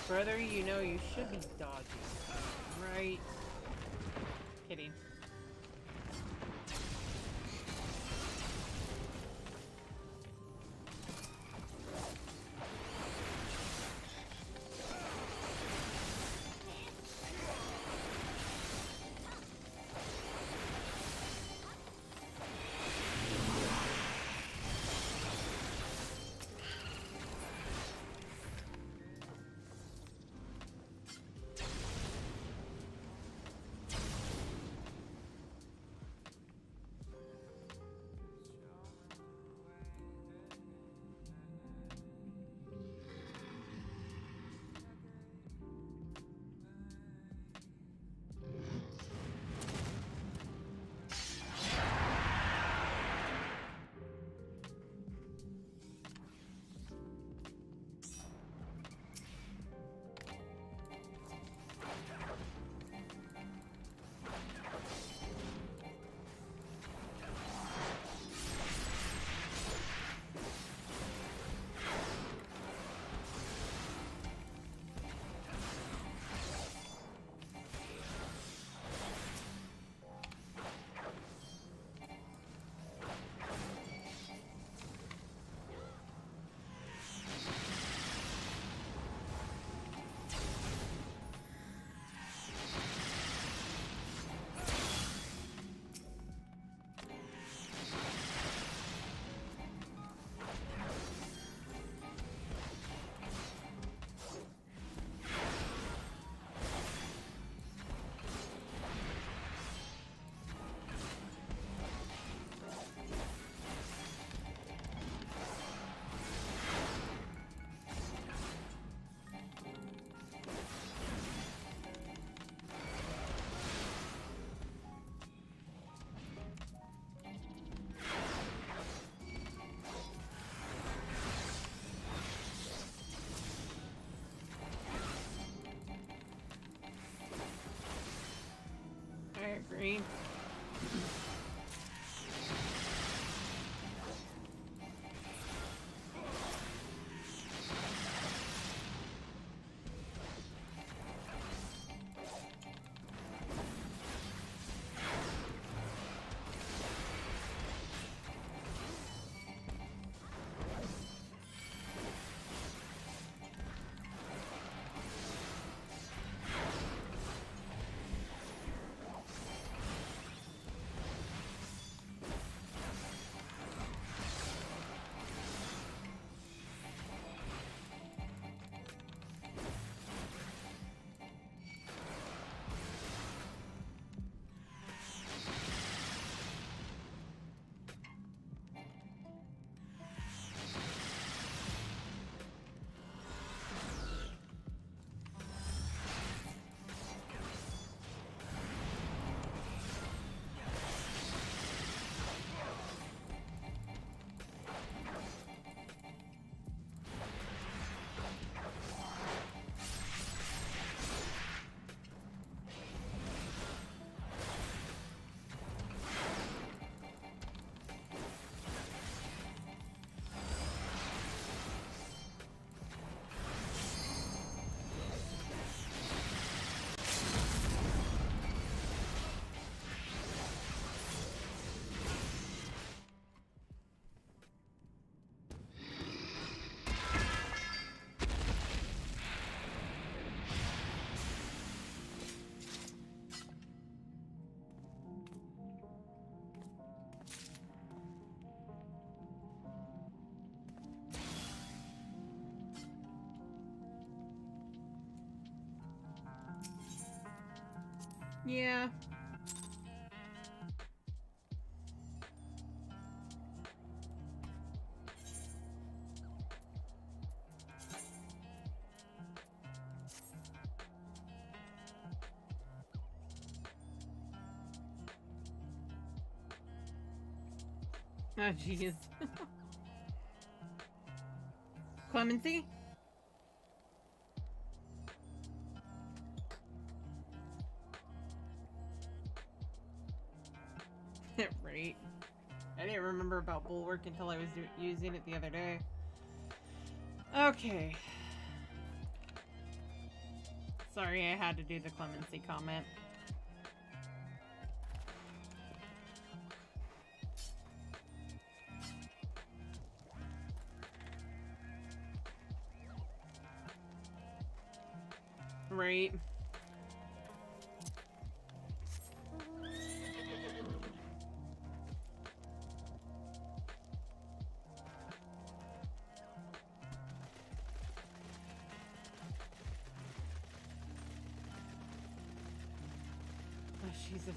Brother, you know you should be dodging. Right? Kidding. I agree. Yeah. Oh, jeez. Clemency? Right. I didn't remember about Bulwark until I was using it the other day. Okay. Sorry, I had to do the Clemency comment. Right. Oh, Jesus.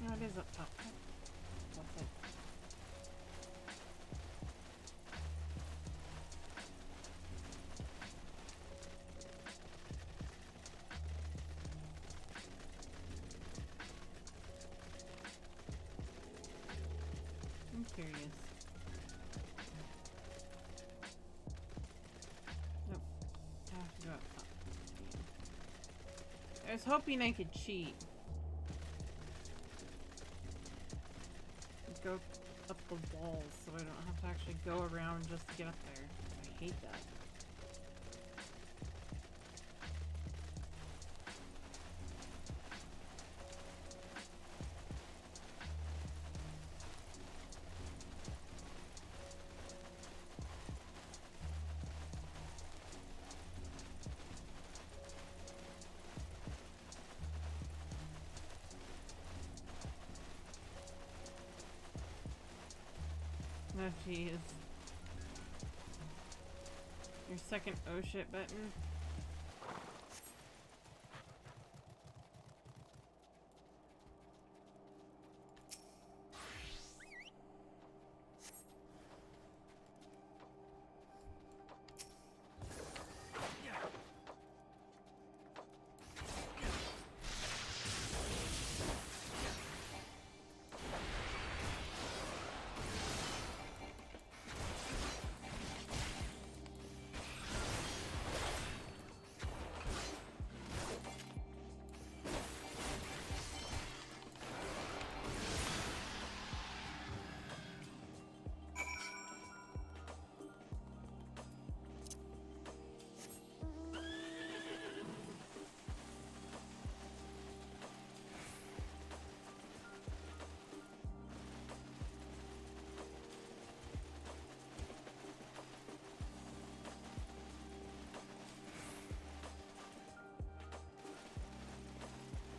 Oh, it is up top. What's it? I'm curious. Nope. I have to go up top. I was hoping I could cheat. Go up the walls so I don't have to actually go around just to get up there. I hate that. Oh, jeez. Your second oh shit button.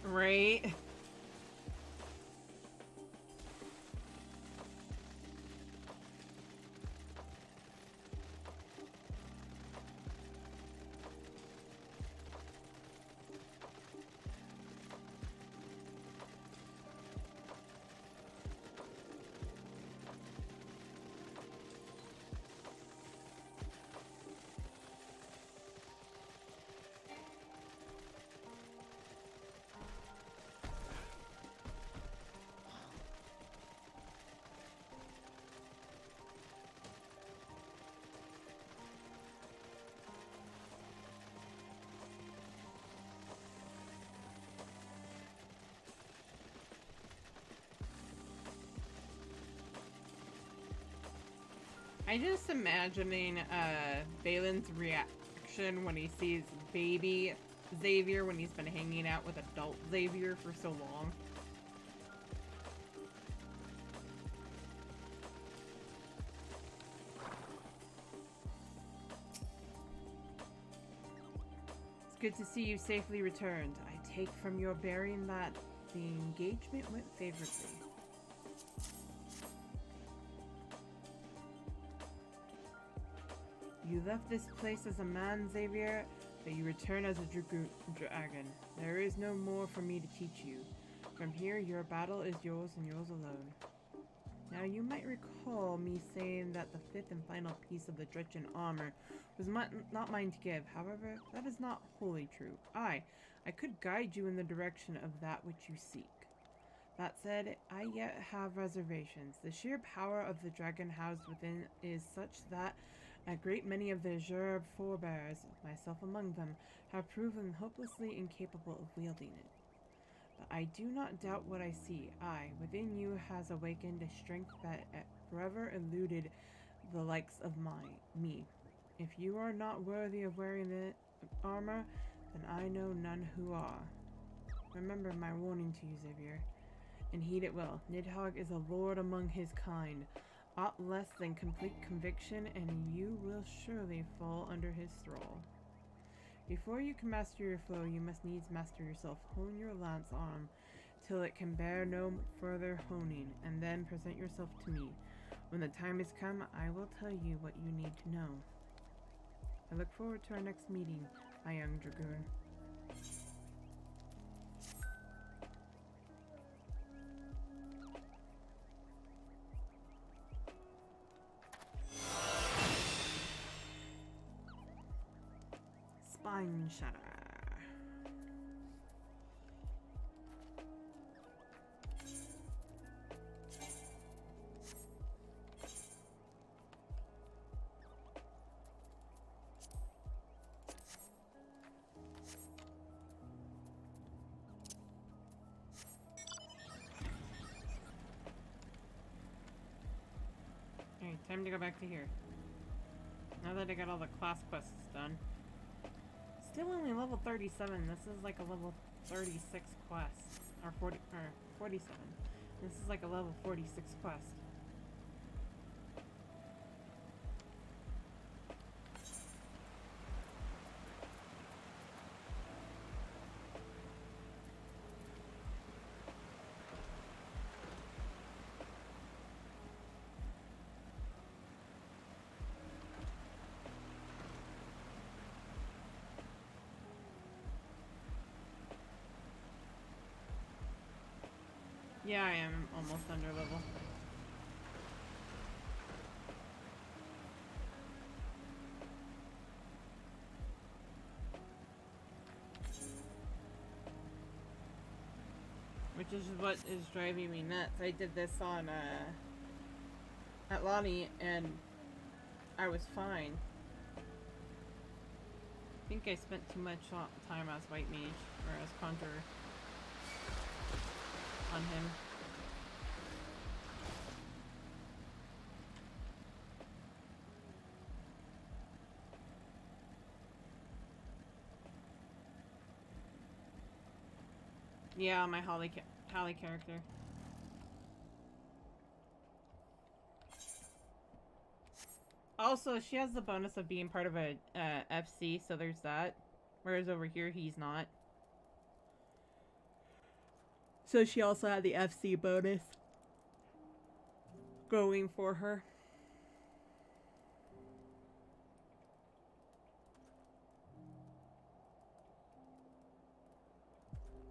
Right. I just imagining Valen's reaction when he sees baby Xavier when he's been hanging out with adult Xavier for so long. It's good to see you safely returned. I take from your bearing that the engagement went favorably. You left this place as a man, Xavier, but you return as a dragon. There is no more for me to teach you. From here, your battle is yours and yours alone. Now, you might recall me saying that the fifth and final piece of the Dretchen armor was not mine to give. However, that is not wholly true. I could guide you in the direction of that which you seek. That said, I yet have reservations. The sheer power of the dragon housed within is such that a great many of the Azure forebears, myself among them, have proven hopelessly incapable of wielding it. But I do not doubt what I see. Within you has awakened a strength that forever eluded the likes of me. If you are not worthy of wearing the armor, then I know none who are. Remember my warning to you, Xavier, and heed it well. Nidhogg is a lord among his kind. Aught less than complete conviction, and you will surely fall under his thrall. Before you can master your foe, you must needs master yourself. Hone your lance arm till it can bear no further honing, and then present yourself to me. When the time has come, I will tell you what you need to know. I look forward to our next meeting, my young dragoon. Spine Shatter. Alright, time to go back to here. Now that I got all the class quests done. Still only level 37. This is like a level 36 quest. Or 47. This is like a level 46 quest. Yeah, I am almost under level. Which is what is driving me nuts. I did this on, at Lonnie, and I was fine. I think I spent too much time as White Mage, or as Conjurer. On him. Yeah, my Holly character. Also, she has the bonus of being part of a FC, so there's that. Whereas over here, he's not. So she also had the FC bonus going for her.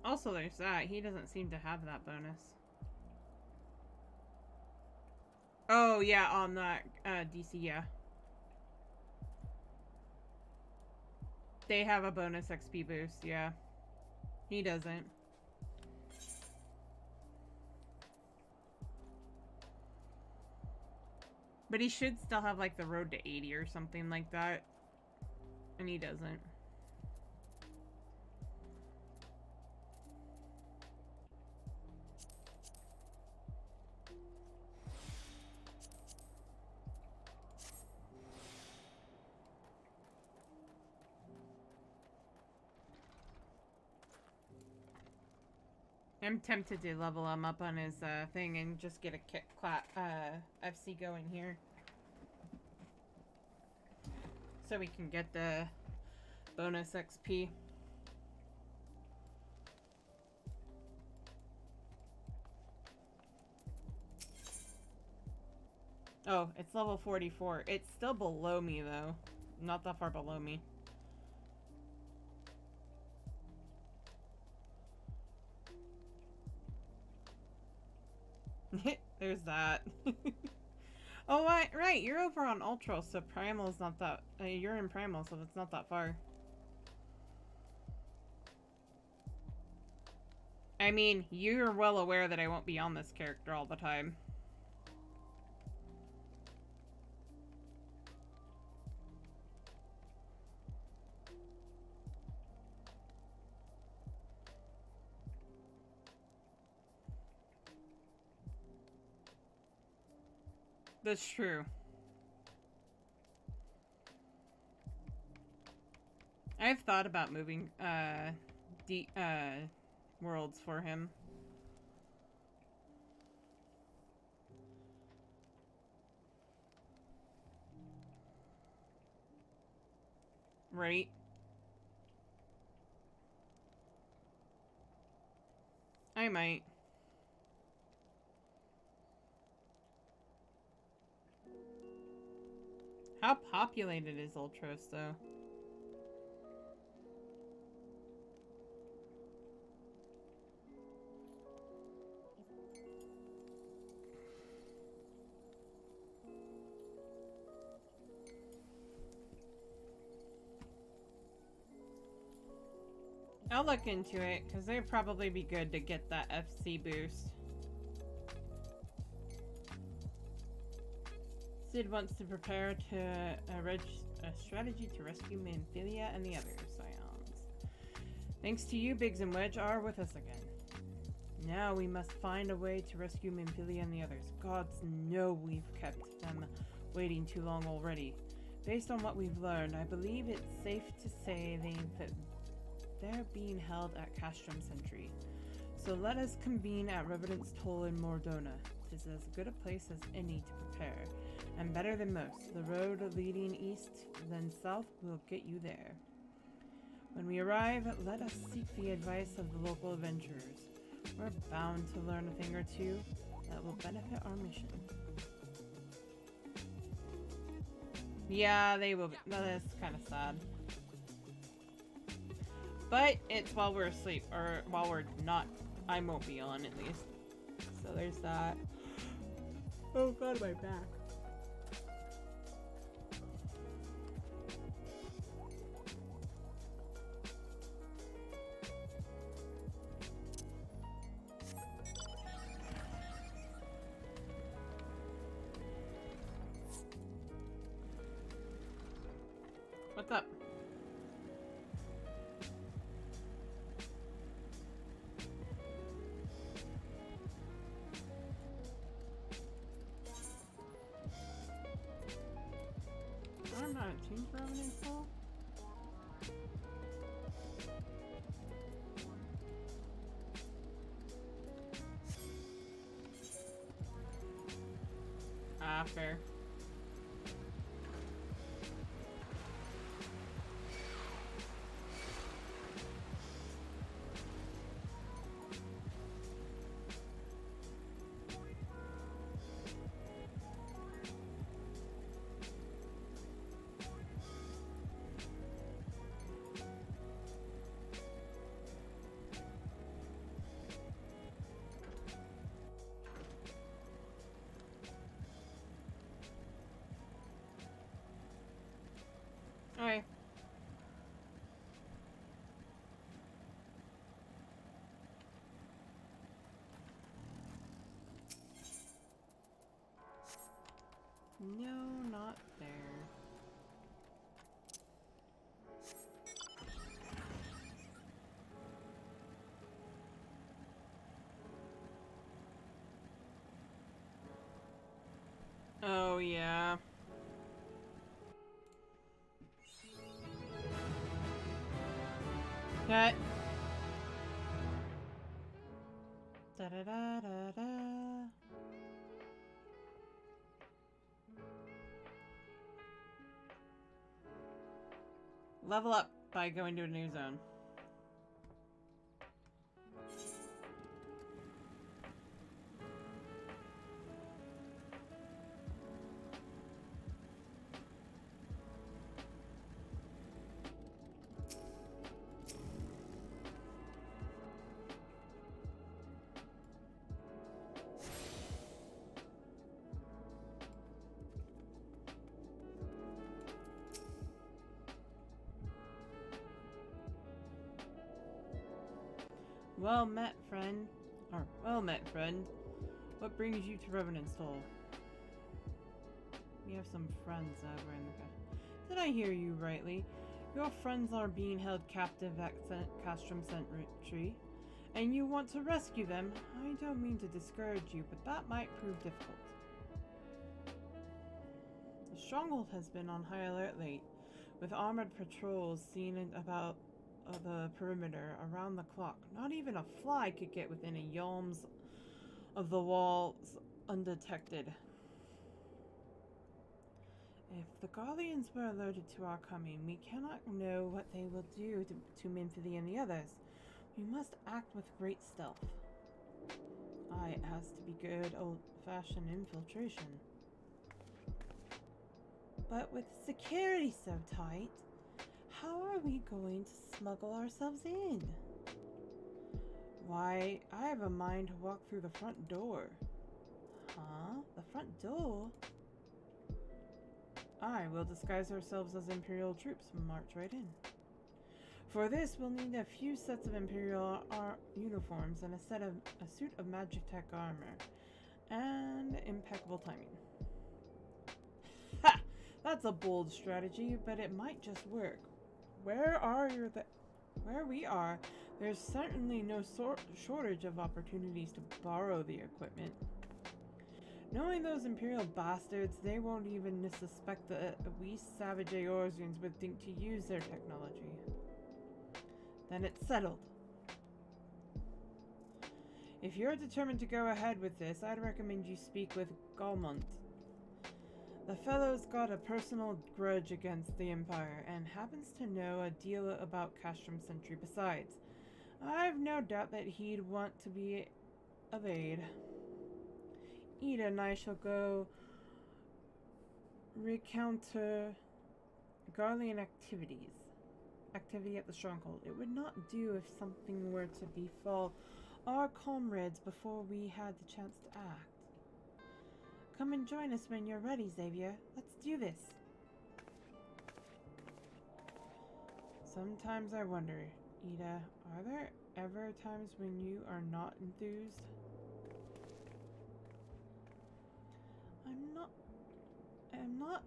Also, there's that. He doesn't seem to have that bonus. Oh, yeah, on that DC, yeah. They have a bonus XP boost, yeah. He doesn't. But he should still have, like, the road to 80 or something like that. And he doesn't. I'm tempted to level him up on his thing and just get a FC going here. So we can get the bonus XP. Oh, it's level 44. It's still below me though. Not that far below me. There's that. Oh, right, you're over on Ultra, so Primal's not that... you're in Primal, so it's not that far. I mean, you're well aware that I won't be on this character all the time. That's true. I've thought about moving, worlds for him. Right? I might. How populated is Ultros, though? I'll look into it, because they'd probably be good to get that FC boost. Sid wants to prepare to a strategy to rescue Manphilia and the other Scions. Thanks to you, Biggs and Wedge are with us again. Now we must find a way to rescue Manphilia and the others. Gods know we've kept them waiting too long already. Based on what we've learned, I believe it's safe to say they're being held at Castrum Sentry. So let us convene at Roegadyn's Toll in Mordona. 'Tis as good a place as any to prepare, and better than most. The road leading east, then south, will get you there. When we arrive, let us seek the advice of the local adventurers. We're bound to learn a thing or two that will benefit our mission. Yeah, they will be. That's kind of sad. But it's while we're asleep, or while we're not. I won't be on, at least. So there's that. Oh god, my back. What's up? I'm not a team for Roegadyn full. Ah, fair. Alright. No, not there. Oh, yeah. That. Da da da da da. Level up by going to a new zone. Well met, friend. Or, well met, friend. What brings you to Revenant's Toll? We have some friends over in the... Did I hear you rightly? Your friends are being held captive at Castrum Sentry, and you want to rescue them. I don't mean to discourage you, but that might prove difficult. The stronghold has been on high alert late, with armored patrols seen about the perimeter around the clock. Not even a fly could get within a yalms of the walls undetected. If the Guardians were alerted to our coming, we cannot know what they will do to Minfily and the others. We must act with great stealth. It has to be good old-fashioned infiltration. But with security so tight, how are we going to smuggle ourselves in? Why, I have a mind to walk through the front door. Huh? The front door? We'll disguise ourselves as Imperial troops and march right in. For this, we'll need a few sets of Imperial uniforms and a suit of Magitech armor. And impeccable timing. Ha! That's a bold strategy, but it might just work. Where we are, there's certainly no shortage of opportunities to borrow the equipment. Knowing those Imperial bastards, they won't even suspect that we savage Eorzeans would think to use their technology. Then it's settled. If you're determined to go ahead with this, I'd recommend you speak with Galmont. The fellow's got a personal grudge against the Empire, and happens to know a deal about Castrum Sentry besides. I've no doubt that he'd want to be of aid. Ida and I shall go recounter Garlean activity at the stronghold. It would not do if something were to befall our comrades before we had the chance to act. Come and join us when you're ready, Xavier. Let's do this. Sometimes I wonder, Ida, are there ever times when you are not enthused? I'm not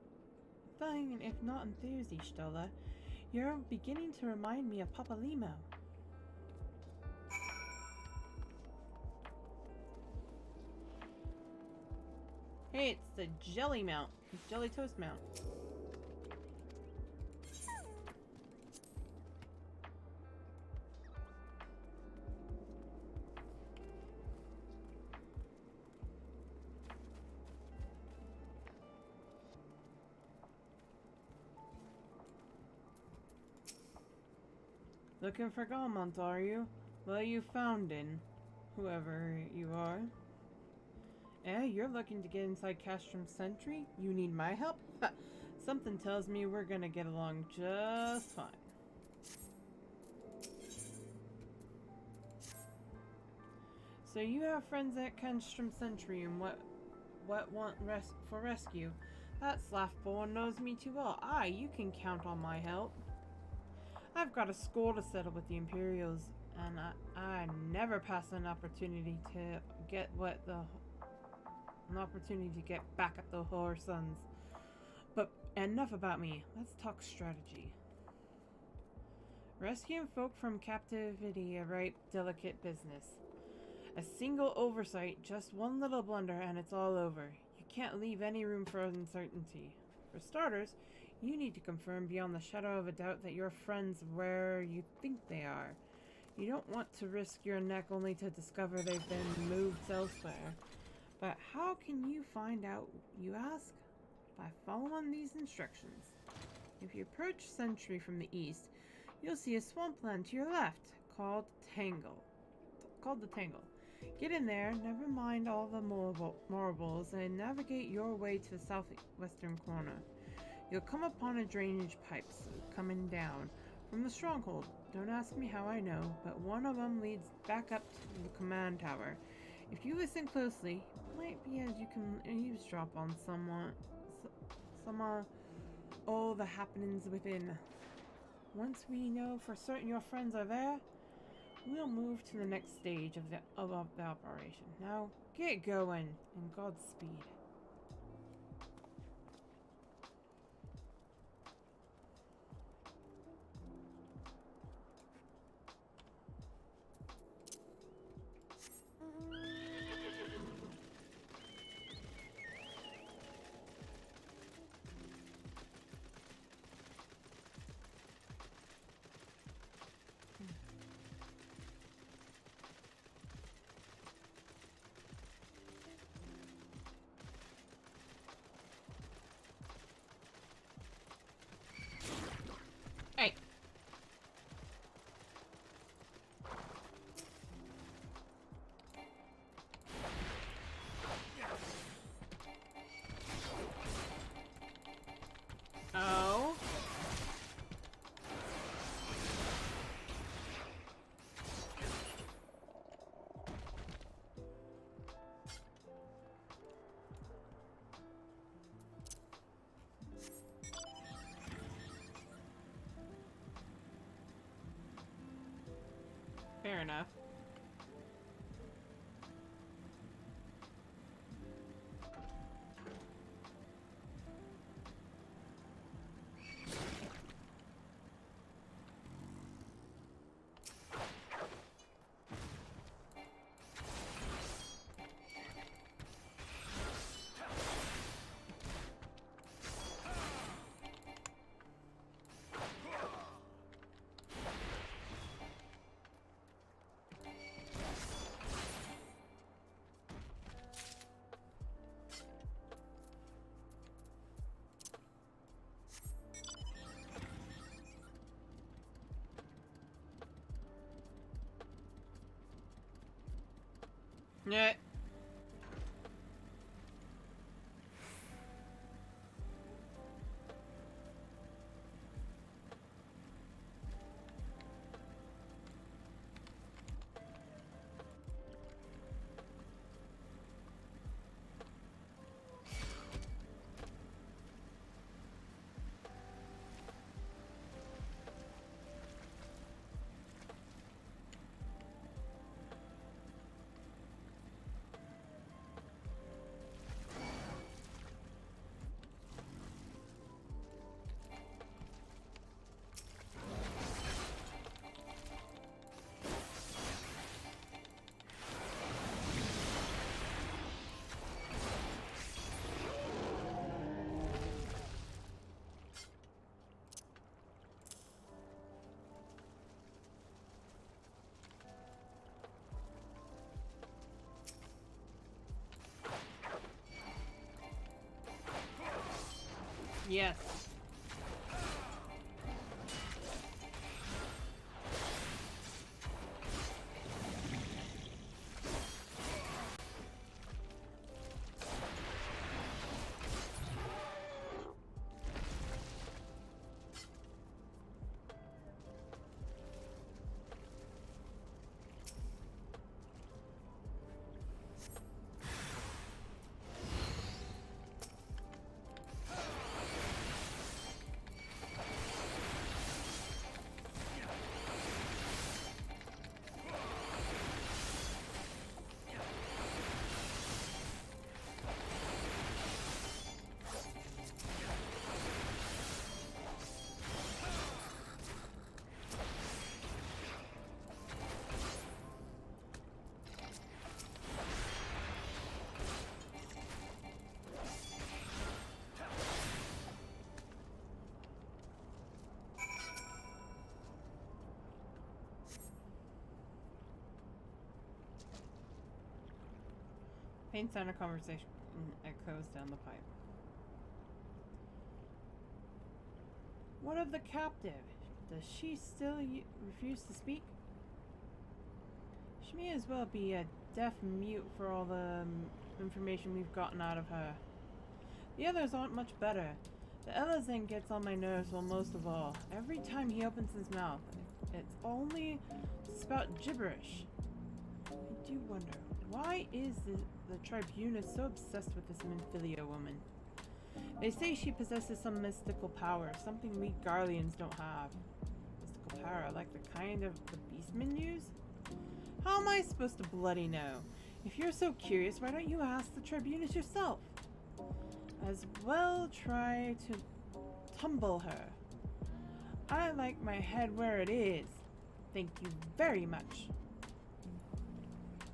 fine if not enthused, Ishtola. You're beginning to remind me of Papa Limo. Hey, it's the jelly mount. Jelly toast mount. Looking for Galmont, are you? Well, you found him, whoever you are. You're looking to get inside Castrum Sentry? You need my help? Something tells me we're gonna get along just fine. So you have friends at Castrum Sentry and what want for rescue? That Slaffborn knows me too well. You can count on my help. I've got a score to settle with the Imperials, and I never pass an opportunity to get back at the Horsons. But enough about me. Let's talk strategy. Rescuing folk from captivity a right delicate business. A single oversight, just one little blunder, and it's all over. You can't leave any room for uncertainty. For starters, you need to confirm beyond the shadow of a doubt that your friends where you think they are. You don't want to risk your neck only to discover they've been moved elsewhere. But how can you find out, you ask? By following these instructions. If you approach Sentry from the east, you'll see a swampland to your left, called the Tangle. Get in there, never mind all the marbles, and navigate your way to the southwestern corner. You'll come upon a drainage pipe coming down from the stronghold. Don't ask me how I know, but one of them leads back up to the command tower. If you listen closely, it might be as you can eavesdrop on all the happenings within. Once we know for certain your friends are there, we'll move to the next stage of the operation. Now, get going, and Godspeed. Hey. Oh. Fair enough. Yeah. Yes. Faint sound of conversation echoes down the pipe. What of the captive? Does she still refuse to speak? She may as well be a deaf mute for all the information we've gotten out of her. The others aren't much better. The Elazin gets on my nerves, well, most of all. Every time he opens his mouth, it's only spout gibberish. I do wonder, why is the Tribunus so obsessed with this Minfilia woman? They say she possesses some mystical power, something we Garleans don't have. Mystical power, like the kind of the beastmen use? How am I supposed to bloody know? If you're so curious, why don't you ask the Tribunus yourself? As well try to tumble her. I like my head where it is. Thank you very much.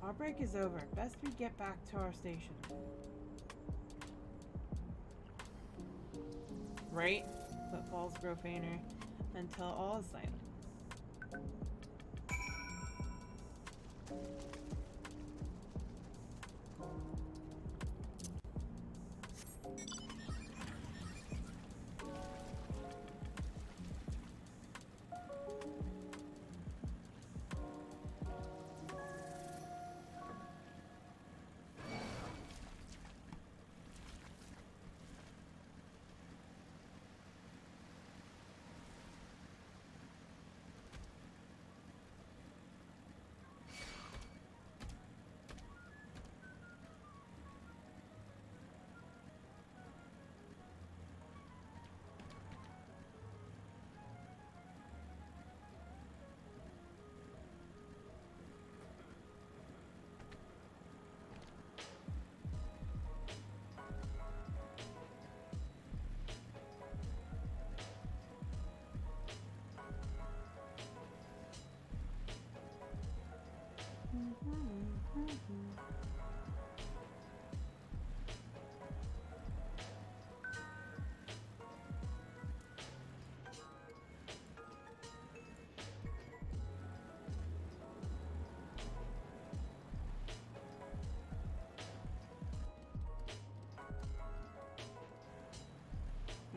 Our break is over. Best we get back to our station. Right? Footfalls grow fainter until all is silent.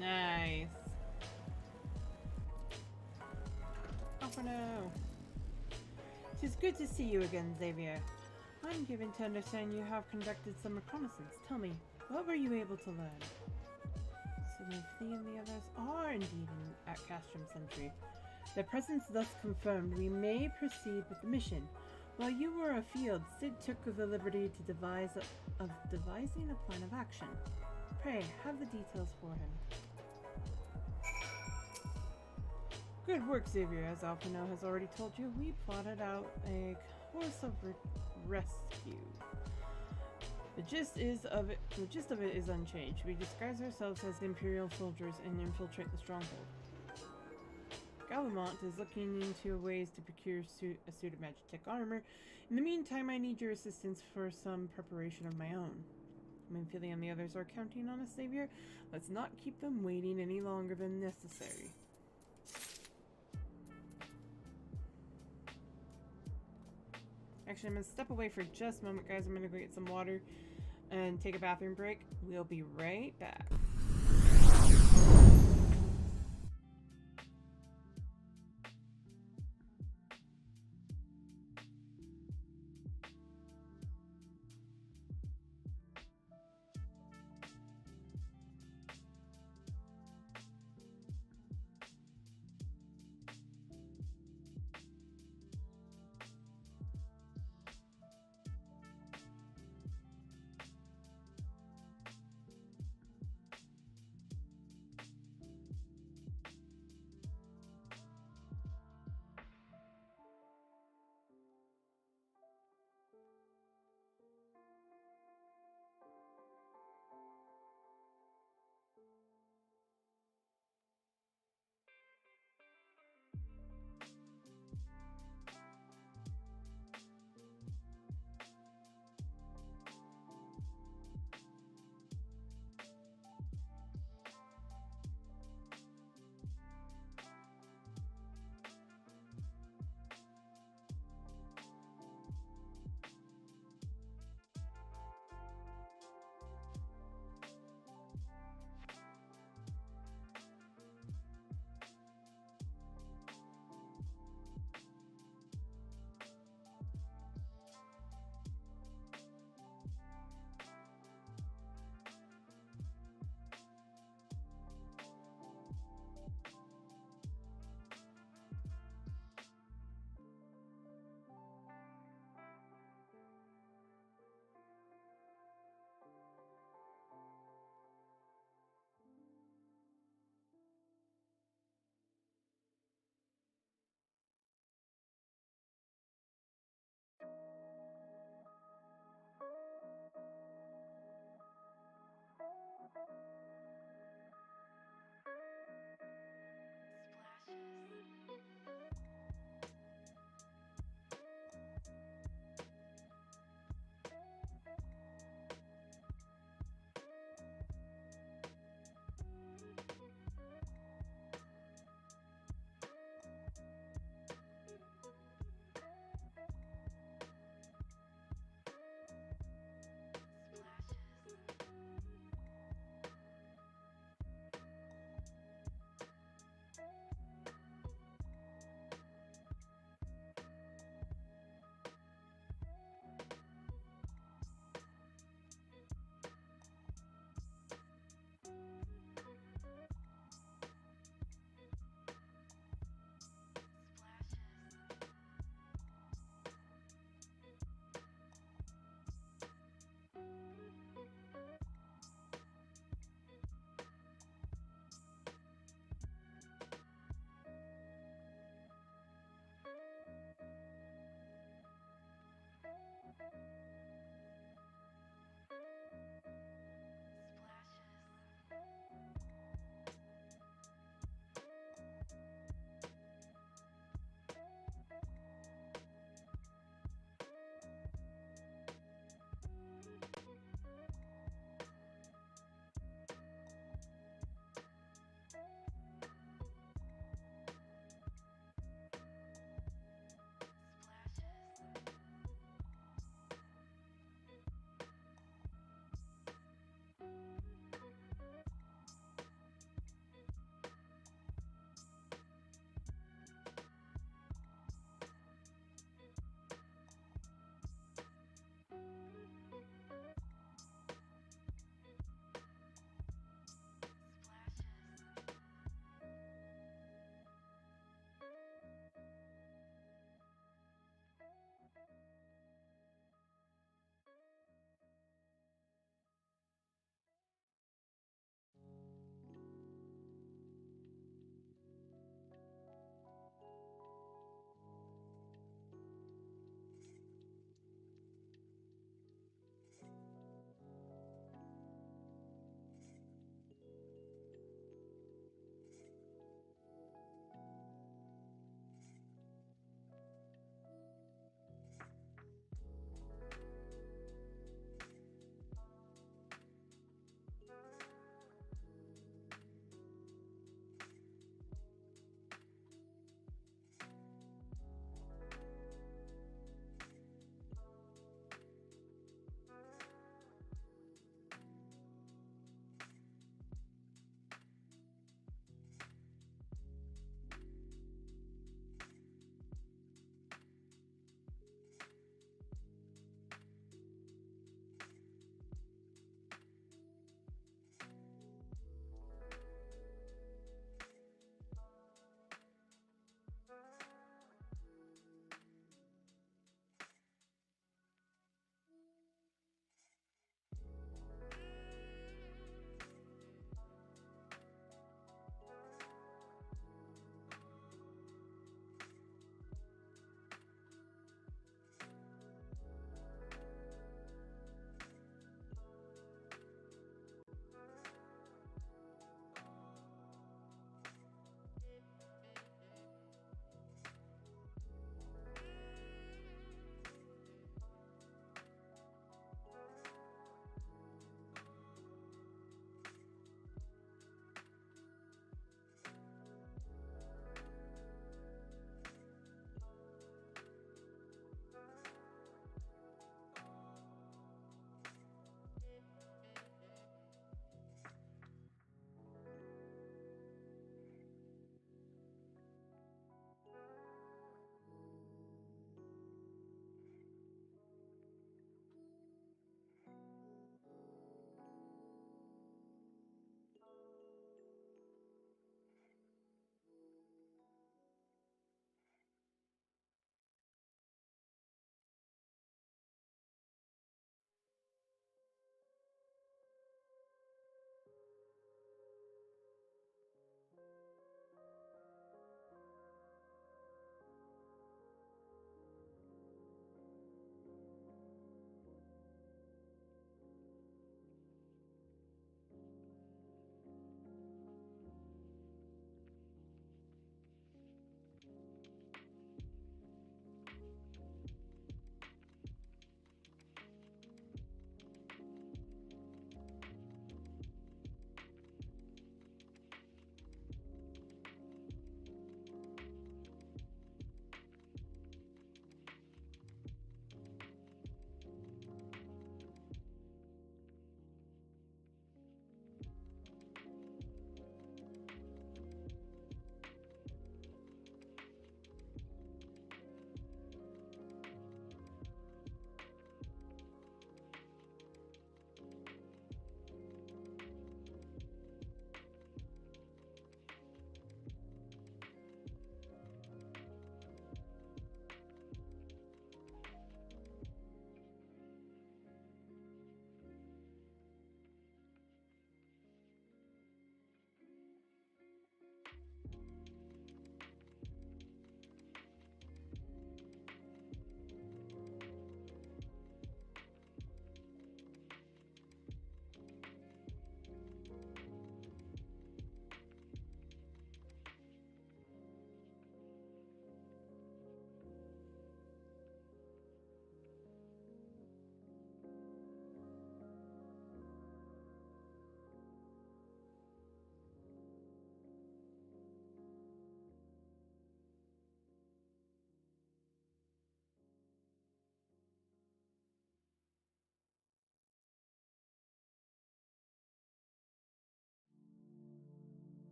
Nice. Oh no. It's good to see you again, Xavier. I'm given to understand you have conducted some reconnaissance. Tell me, what were you able to learn? Timothy and the others are indeed at Castrum Sentry. Their presence thus confirmed, we may proceed with the mission. While you were afield, Sid took the liberty to devising a plan of action. Pray, have the details for him. Good work, Xavier. As Alphino has already told you, we plotted out a course of rescue. The gist of it is unchanged. We disguise ourselves as Imperial soldiers and infiltrate the stronghold. Gallimont is looking into ways to procure a suit of Magitech armor. In the meantime, I need your assistance for some preparation of my own. Minfilia and the others are counting on us, Xavier. Let's not keep them waiting any longer than necessary. Actually, I'm going to step away for just a moment, guys. I'm going to go get some water and take a bathroom break. We'll be right back.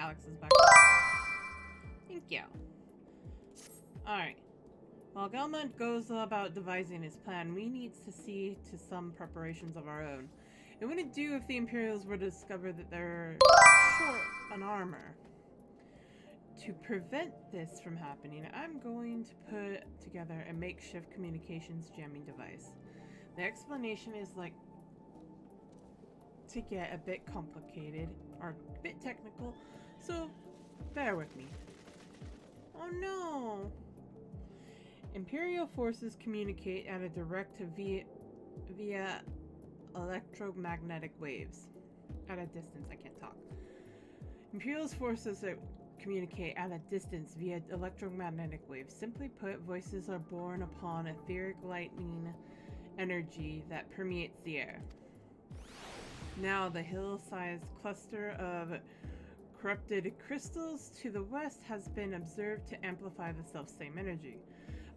Alex is back. Thank you. Alright. While Gelmont goes about devising his plan, we need to see to some preparations of our own. It wouldn't do if the Imperials were to discover that they're short on armor. To prevent this from happening, I'm going to put together a makeshift communications jamming device. The explanation is like to get a bit complicated or a bit technical, so bear with me. Oh no! Imperial forces communicate at a direct via electromagnetic waves. At a distance, I can't talk. Imperial's forces communicate at a distance via electromagnetic waves. Simply put, voices are born upon etheric lightning energy that permeates the air. Now, the hill-sized cluster of corrupted crystals to the west has been observed to amplify the self-same energy.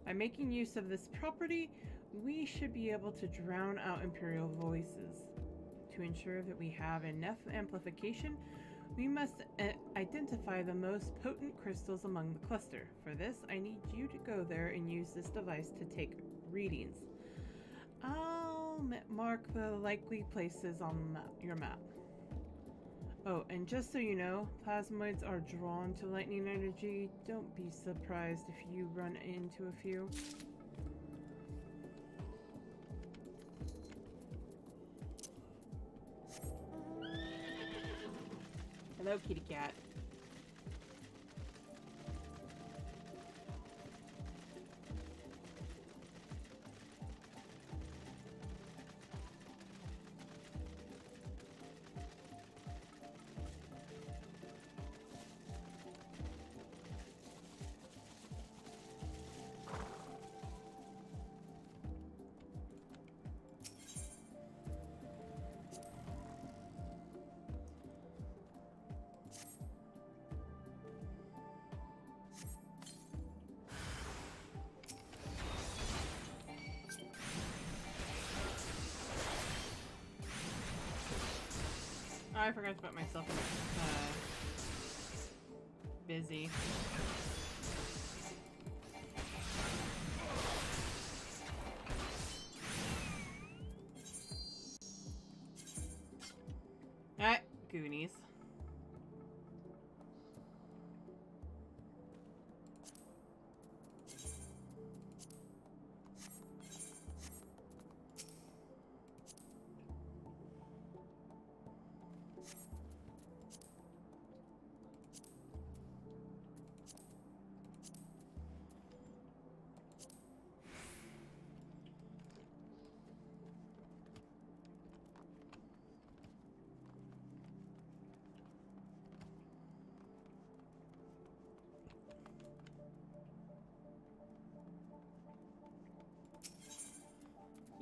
By making use of this property, we should be able to drown out Imperial voices. To ensure that we have enough amplification, we must identify the most potent crystals among the cluster. For this, I need you to go there and use this device to take readings. I'll mark the likely places on your map. Oh, and just so you know, plasmoids are drawn to lightning energy. Don't be surprised if you run into a few. Hello, kitty cat. Oh, I forgot to put myself in busy. Ah, Goonies.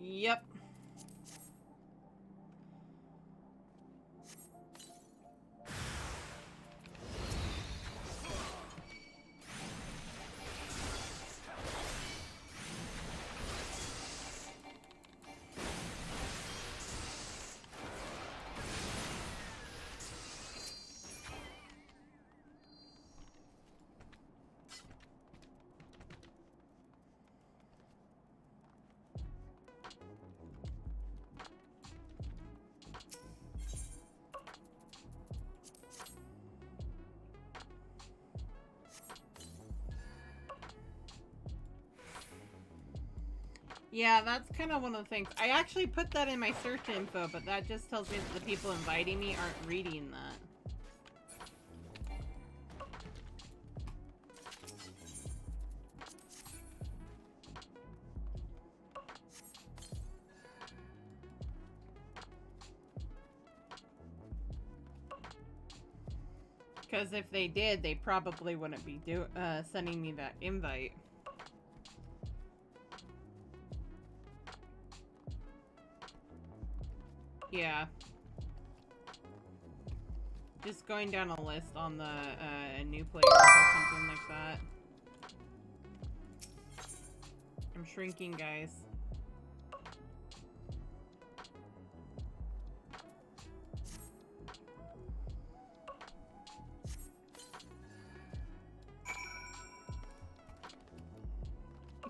Yep. Yeah, that's kind of one of the things. I actually put that in my search info, but that just tells me that the people inviting me aren't reading that. Because if they did, they probably wouldn't be sending me that invite. Yeah. Just going down a list on the new players or something like that. I'm shrinking, guys.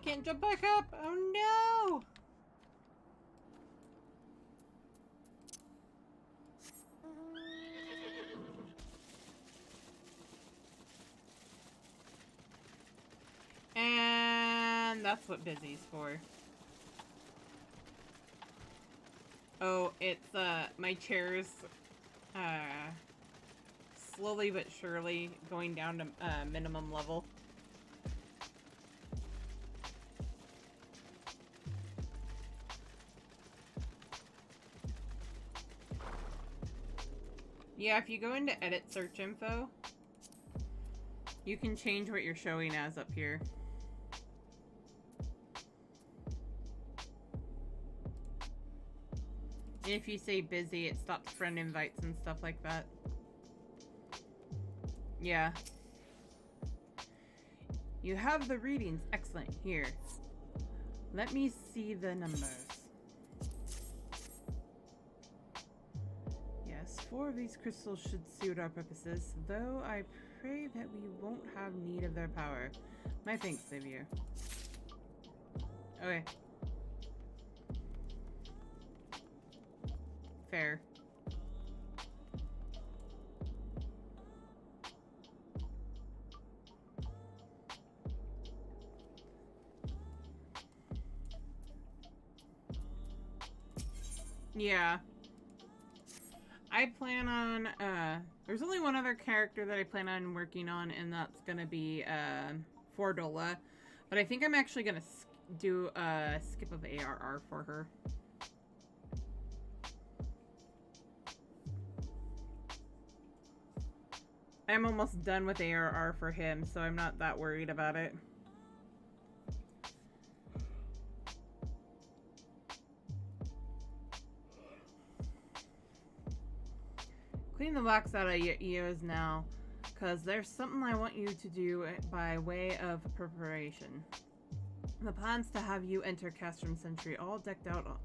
Can't jump back up! Oh no! And that's what busy's for. Oh, it's, my chair's, slowly but surely going down to, minimum level. Yeah, if you go into edit search info, you can change what you're showing as up here. And if you say busy, it stops friend invites and stuff like that. Yeah. You have the readings. Excellent. Here. Let me see the numbers. Yes, 4 of these crystals should suit our purposes, though I pray that we won't have need of their power. My thanks, Xavier. Okay. Fair. Yeah. I plan on, there's only one other character that I plan on working on, and that's gonna be, Fordola. But I think I'm actually gonna do a skip of ARR for her. I'm almost done with ARR for him, so I'm not that worried about it. Clean the box out of your ears now, because there's something I want you to do by way of preparation. The plan's to have you enter Castrum Century all decked out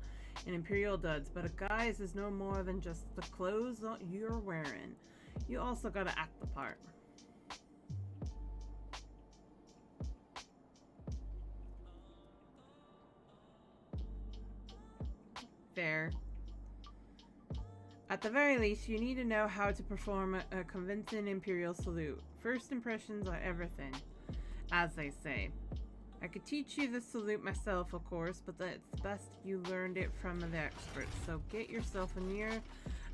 in Imperial duds, but a guise is no more than just the clothes you're wearing. You also gotta act the part. Fair. At the very least, you need to know how to perform a convincing Imperial salute. First impressions are everything, as they say. I could teach you the salute myself, of course, but it's best you learned it from the experts. So get yourself near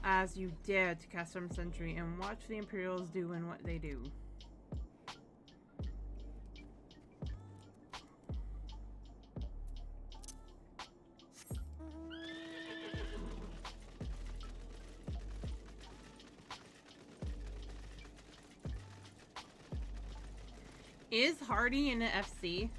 as you dare to Castrum Century and watch the Imperials doing what they do. Is Hardy in the FC?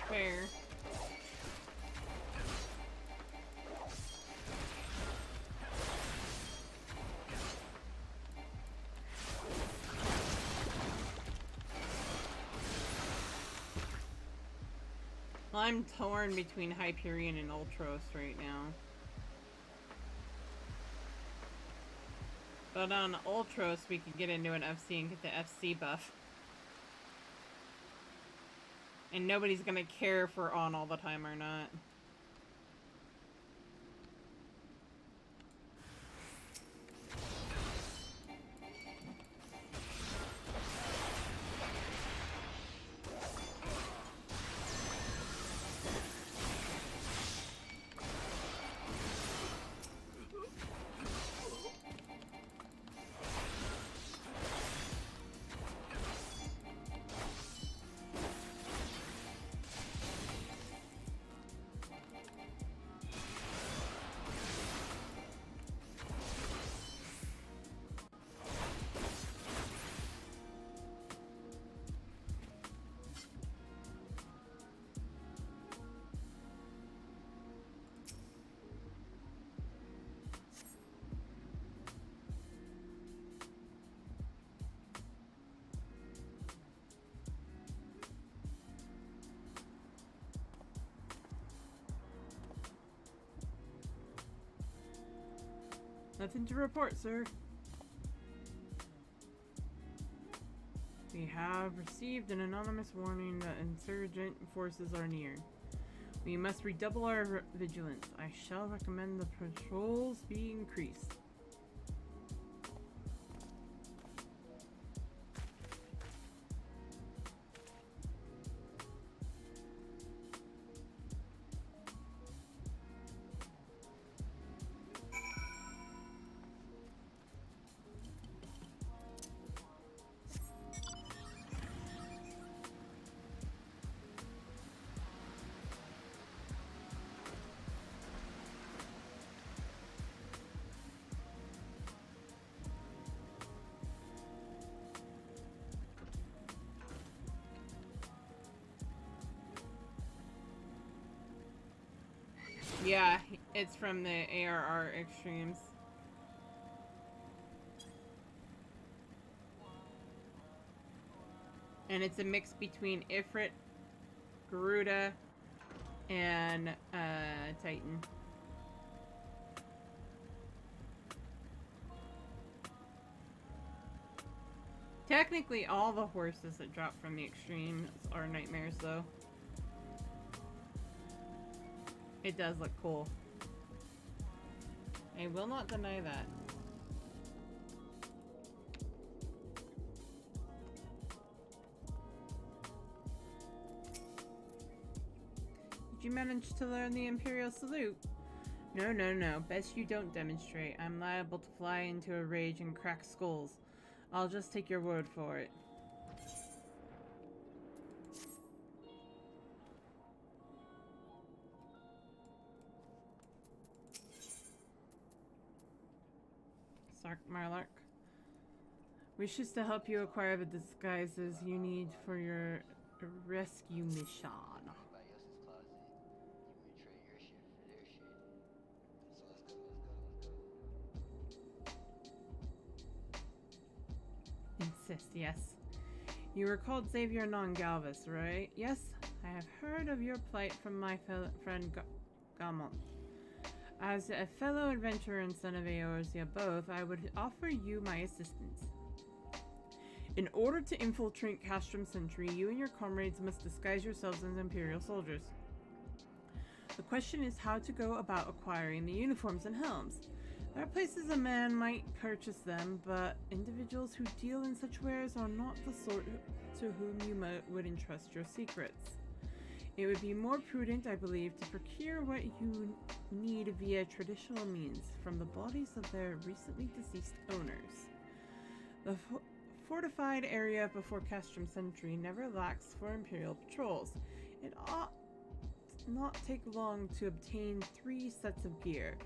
Fair. Well, I'm torn between Hyperion and Ultros right now. But on Ultros, we could get into an FC and get the FC buff. And nobody's gonna care if we're on all the time or not. Nothing to report, sir. We have received an anonymous warning that insurgent forces are near. We must redouble our vigilance. I shall recommend the patrols be increased. Yeah, it's from the ARR extremes. And it's a mix between Ifrit, Garuda, and Titan. Technically, all the horses that drop from the extremes are nightmares, though. It does look cool. I will not deny that. Did you manage to learn the Imperial salute? No, no, no. Best you don't demonstrate. I'm liable to fly into a rage and crack skulls. I'll just take your word for it. Sark Marlark wishes to help you acquire the disguises you need for your rescue mission. Insist, yes. You were called Xavier Non-Galvus, right? Yes, I have heard of your plight from my friend Gamont. As a fellow adventurer and son of Eorzea both, I would offer you my assistance. In order to infiltrate Castrum Sentry, you and your comrades must disguise yourselves as Imperial soldiers. The question is how to go about acquiring the uniforms and helms. There are places a man might purchase them, but individuals who deal in such wares are not the sort to whom you would entrust your secrets. It would be more prudent, I believe, to procure what you need via traditional means from the bodies of their recently deceased owners. The fortified area before Castrum Sentry never lacks for Imperial patrols. It ought not take long to obtain 3 sets of gear,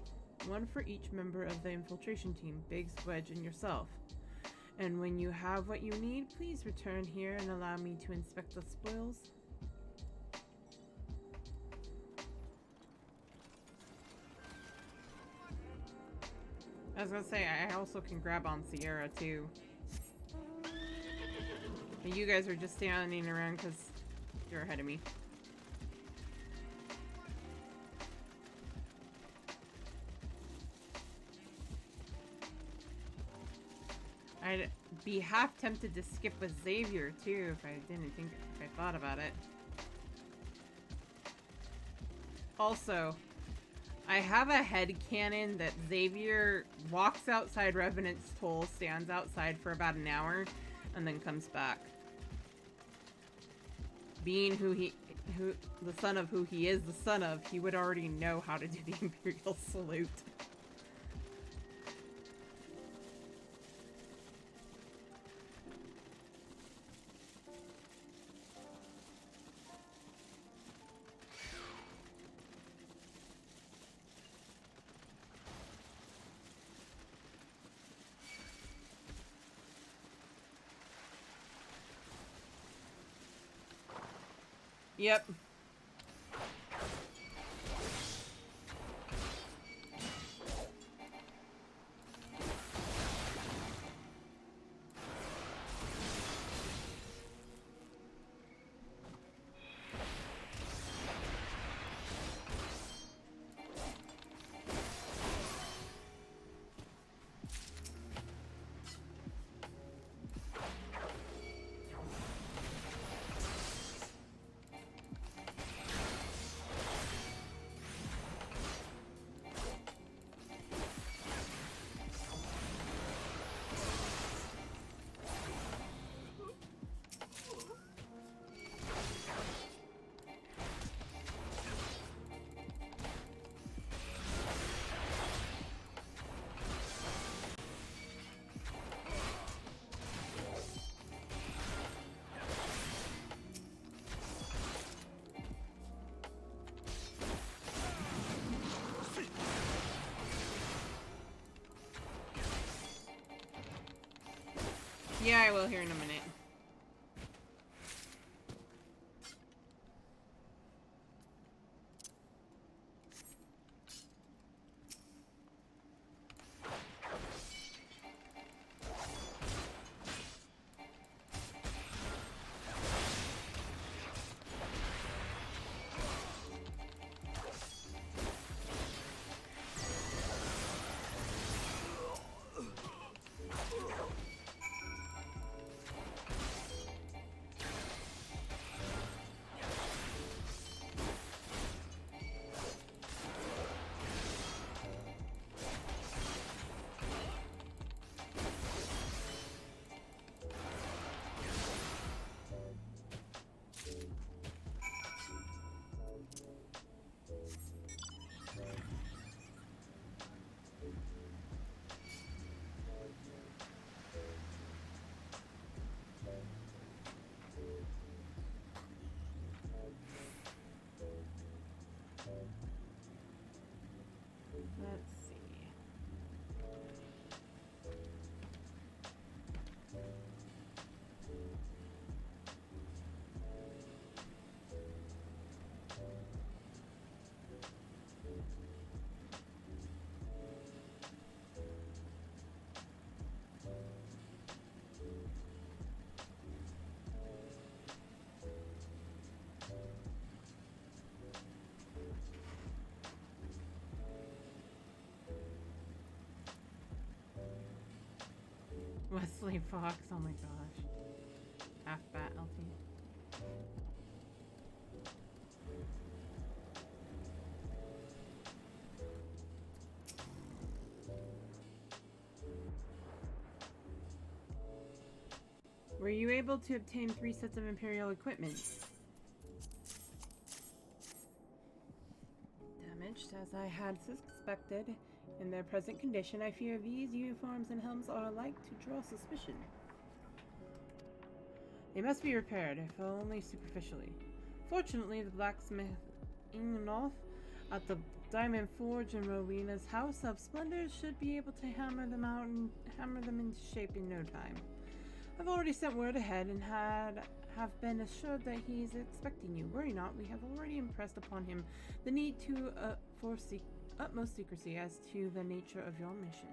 one for each member of the infiltration team, Biggs, Wedge, and yourself. And when you have what you need, please return here and allow me to inspect the spoils. I was gonna say, I also can grab on Sierra too. But you guys are just standing around because you're ahead of me. be half tempted to skip with Xavier too if I thought about it. Also, I have a headcanon that Xavier walks outside Revenant's Toll, stands outside for about an hour, and then comes back. Being the son of who he is the son of, he would already know how to do the Imperial Salute. Yep. Yeah, I will here in a minute. Let's see. Wesley Fox, oh my gosh. Half bat LT. Were you able to obtain 3 sets of Imperial equipment? Damaged, as I had suspected. In their present condition, I fear these uniforms and helms are alike to draw suspicion. They must be repaired, if only superficially. Fortunately, the blacksmith Ingolf at the Diamond Forge in Rowena's House of Splendor should be able to hammer them out and hammer them into shape in no time. I've already sent word ahead and have been assured that he is expecting you. Worry not, we have already impressed upon him the need to for utmost secrecy as to the nature of your mission.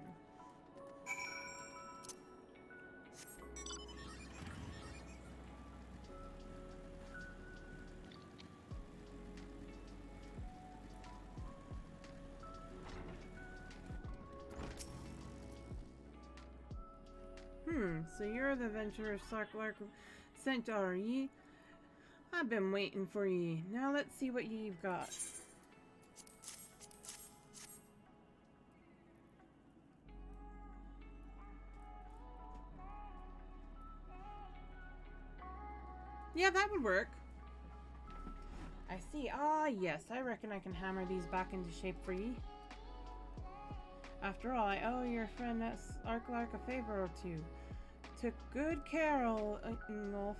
So you're the adventurer Sarklark sent, are ye? I've been waiting for ye. Now let's see what you've got. Yeah, that would work. I see. Ah, yes. I reckon I can hammer these back into shape for ye. After all, I owe your friend Sarklark a favor or two. Took good care of Ingolf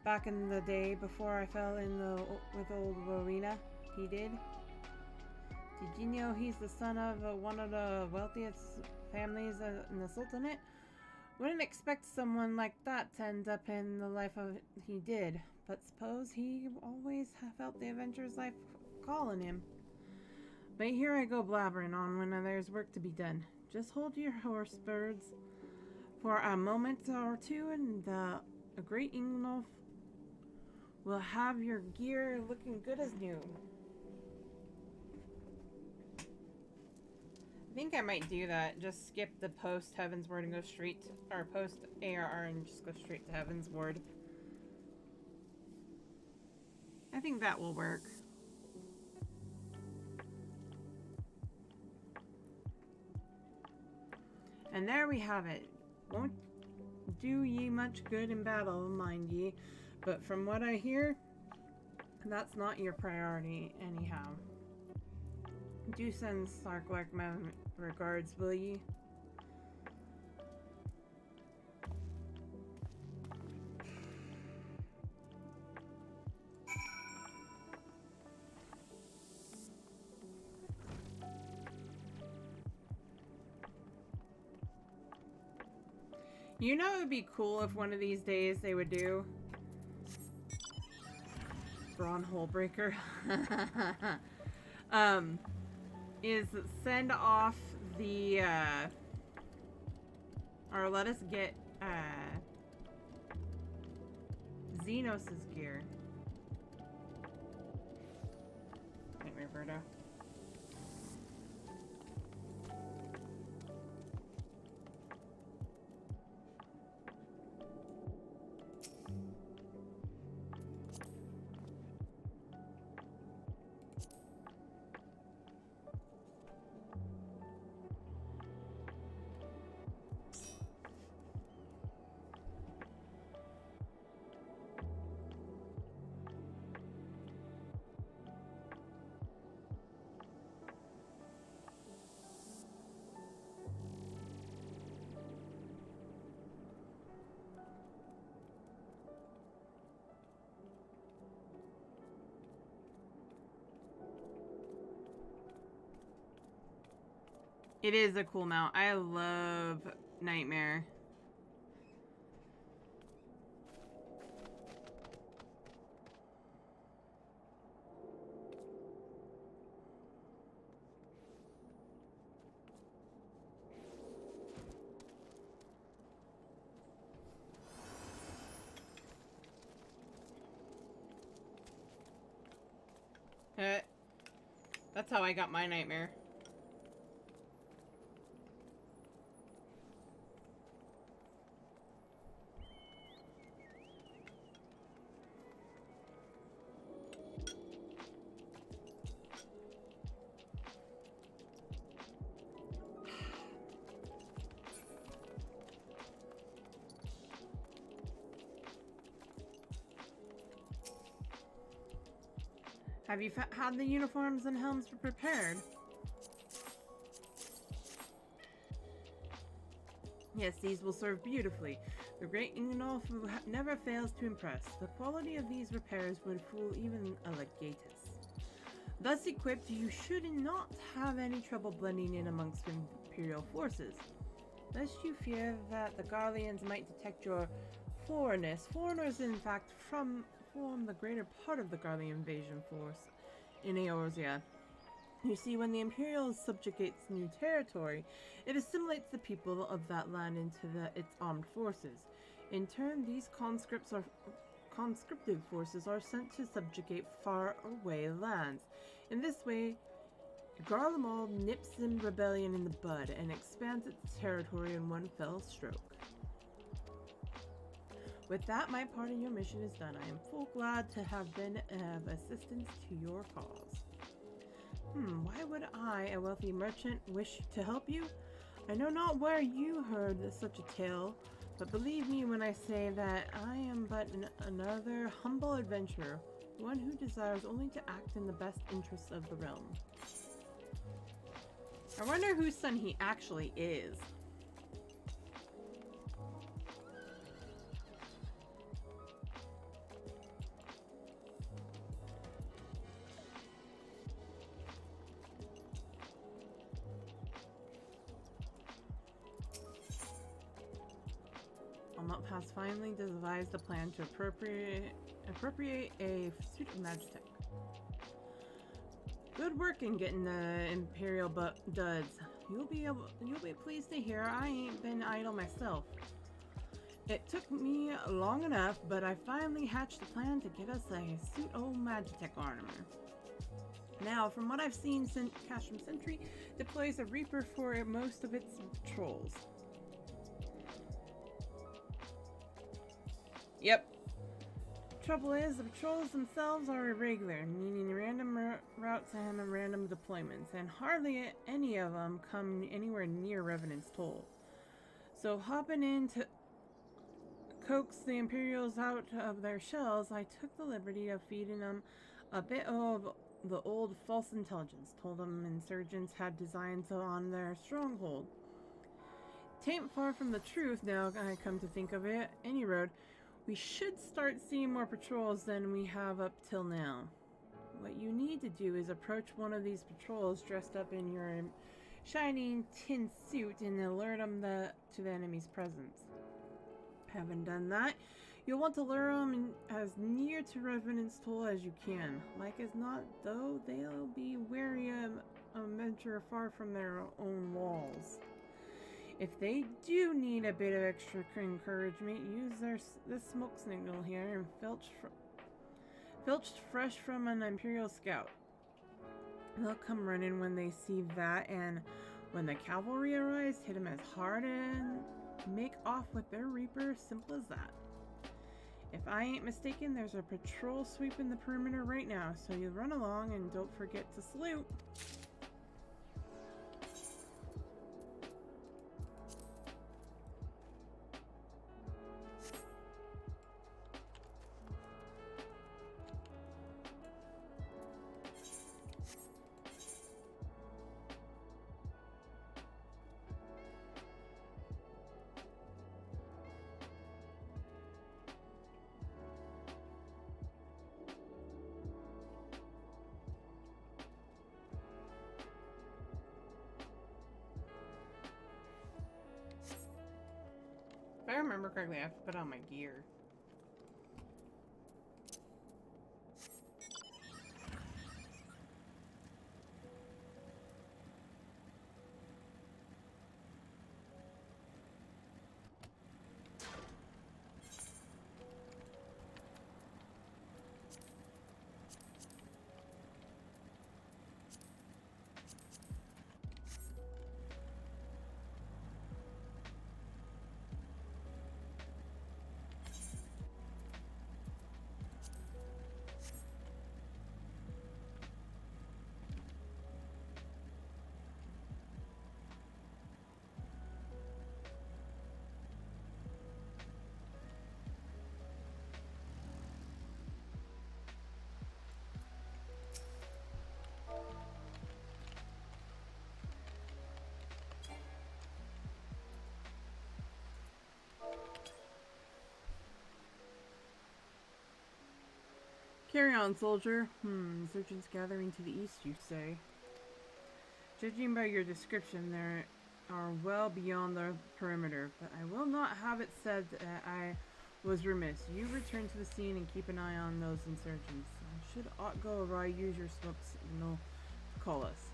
back in the day before I fell in with old Rowena. He did. Did you know he's the son of one of the wealthiest families in the Sultanate? Wouldn't expect someone like that to end up in the life of he did, but suppose he always felt the adventurer's life calling him. But here I go blabbering on when there's work to be done. Just hold your horse, birds, for a moment or two, and a great Ingolf will have your gear looking good as new. I think I might do that. Just skip the post Heavensward and go straight to, or post ARR and just go straight to Heavensward. I think that will work. And there we have it. Won't do ye much good in battle, mind ye, but from what I hear, that's not your priority anyhow. Do send Sarklark my regards, will ye? You know it would be cool if one of these days they would do Brawn Holebreaker. Is send off the or let us get Xenos' gear. Wait, Roberto. It is a cool mount. I love Nightmare. That's how I got my Nightmare. Have you had the uniforms and helms prepared? Yes, these will serve beautifully. The great Ingolf never fails to impress. The quality of these repairs would fool even a legatus. Thus equipped, you should not have any trouble blending in amongst Imperial forces. Lest you fear that the Garleans might detect your foreignness. Foreigners, in fact, form the greater part of the Garlean invasion force in Eorzea. You see, when the Imperial subjugates new territory, it assimilates the people of that land into its armed forces. In turn, these conscriptive forces are sent to subjugate far-away lands. In this way, Garlemald nips in rebellion in the bud and expands its territory in one fell stroke. With that, my part of your mission is done. I am full glad to have been of assistance to your cause. Why would I, a wealthy merchant, wish to help you? I know not where you heard such a tale, but believe me when I say that I am but another humble adventurer, one who desires only to act in the best interests of the realm. I wonder whose son he actually is. Almut has finally devised a plan to appropriate a suit of Magitech. Good work in getting the Imperial duds. You'll be pleased to hear I ain't been idle myself. It took me long enough, but I finally hatched a plan to get us a suit of Magitech armor. Now, from what I've seen, Castrum Sentry deploys a Reaper for most of its patrols. Yep. Trouble is, the patrols themselves are irregular, meaning random routes and random deployments, and hardly any of them come anywhere near Revenant's toll. So hopping in to coax the Imperials out of their shells, I took the liberty of feeding them a bit of the old false intelligence. Told them insurgents had designs on their stronghold. Tain't far from the truth now I come to think of it. Any road, we should start seeing more patrols than we have up till now. What you need to do is approach one of these patrols dressed up in your shining tin suit and alert them to the enemy's presence. Having done that, you'll want to lure them as near to Revenant's toll as you can. Like as not, though, they'll be wary of a venture far from their own walls. If they do need a bit of extra encouragement, use this smoke signal here and filched fresh from an Imperial scout. They'll come running when they see that, and when the cavalry arrives, hit them as hard and make off with their Reaper. Simple as that. If I ain't mistaken, there's a patrol sweeping the perimeter right now, so you run along and don't forget to salute. If I remember correctly, I have to put on my gear. Carry on, soldier. Insurgents gathering to the east, you say? Judging by your description, they are well beyond the perimeter, but I will not have it said that I was remiss. You return to the scene and keep an eye on those insurgents. Should aught go awry, use your smoke signal to call us.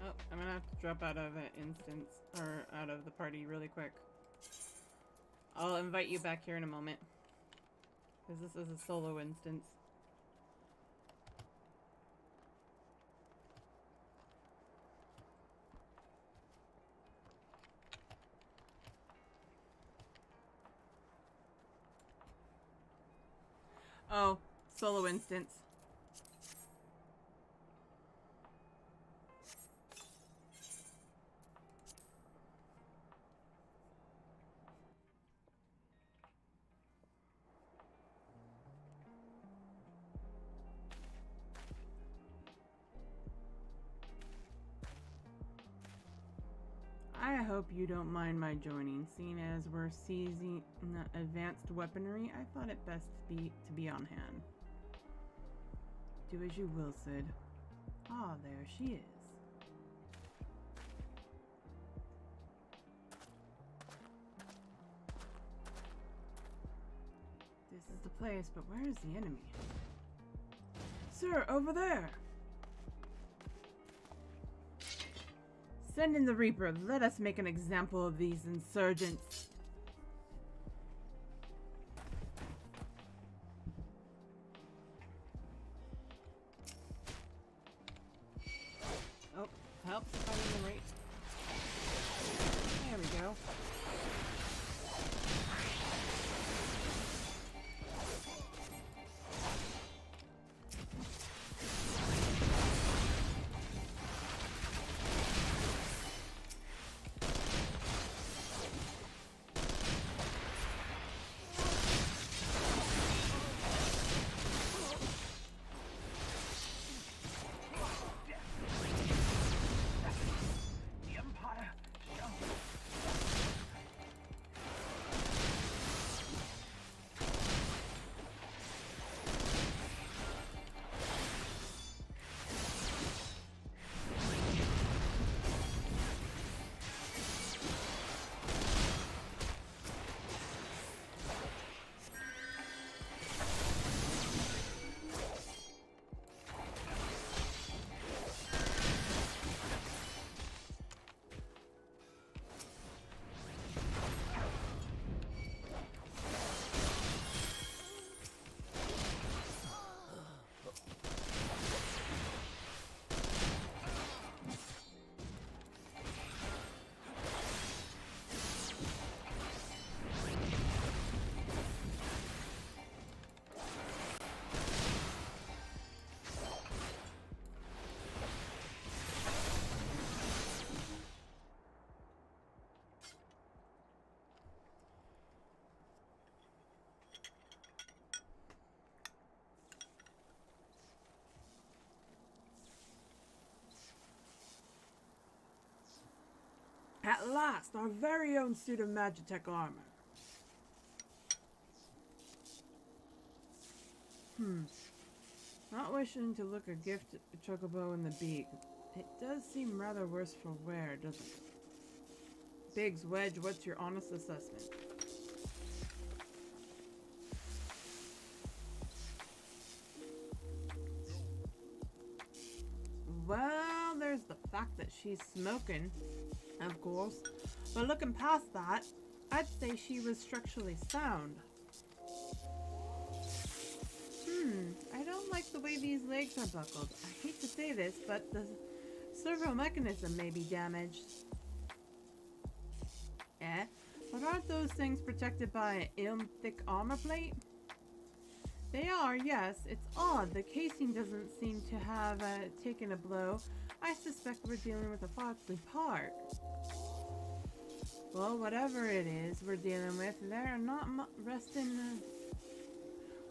Oh, I'm gonna have to drop out of an instance, or out of the party really quick. I'll invite you back here in a moment. Because this is a solo instance. Oh, solo instance. I hope you don't mind my joining, seeing as we're seizing advanced weaponry. I thought it best to be on hand. Do as you will, Sid. Ah, there she is. This is the place, but where is the enemy? Sir, over there! Send in the Reaper. Let us make an example of these insurgents. Oh, helps if I'm in the right. There we go. At last, our very own suit of Magitech armor. Not wishing to look a gift chocobo in the beak. It does seem rather worse for wear, doesn't it? Biggs, Wedge, what's your honest assessment? Well, there's the fact that she's smoking, of course. But looking past that, I'd say she was structurally sound. I don't like the way these legs are buckled. I hate to say this, but the servo mechanism may be damaged. But aren't those things protected by an thick armor plate? They are, yes. It's odd. The casing doesn't seem to have taken a blow. I suspect we're dealing with a Fodsley Park. Well, whatever it is we're dealing with, they're not resting.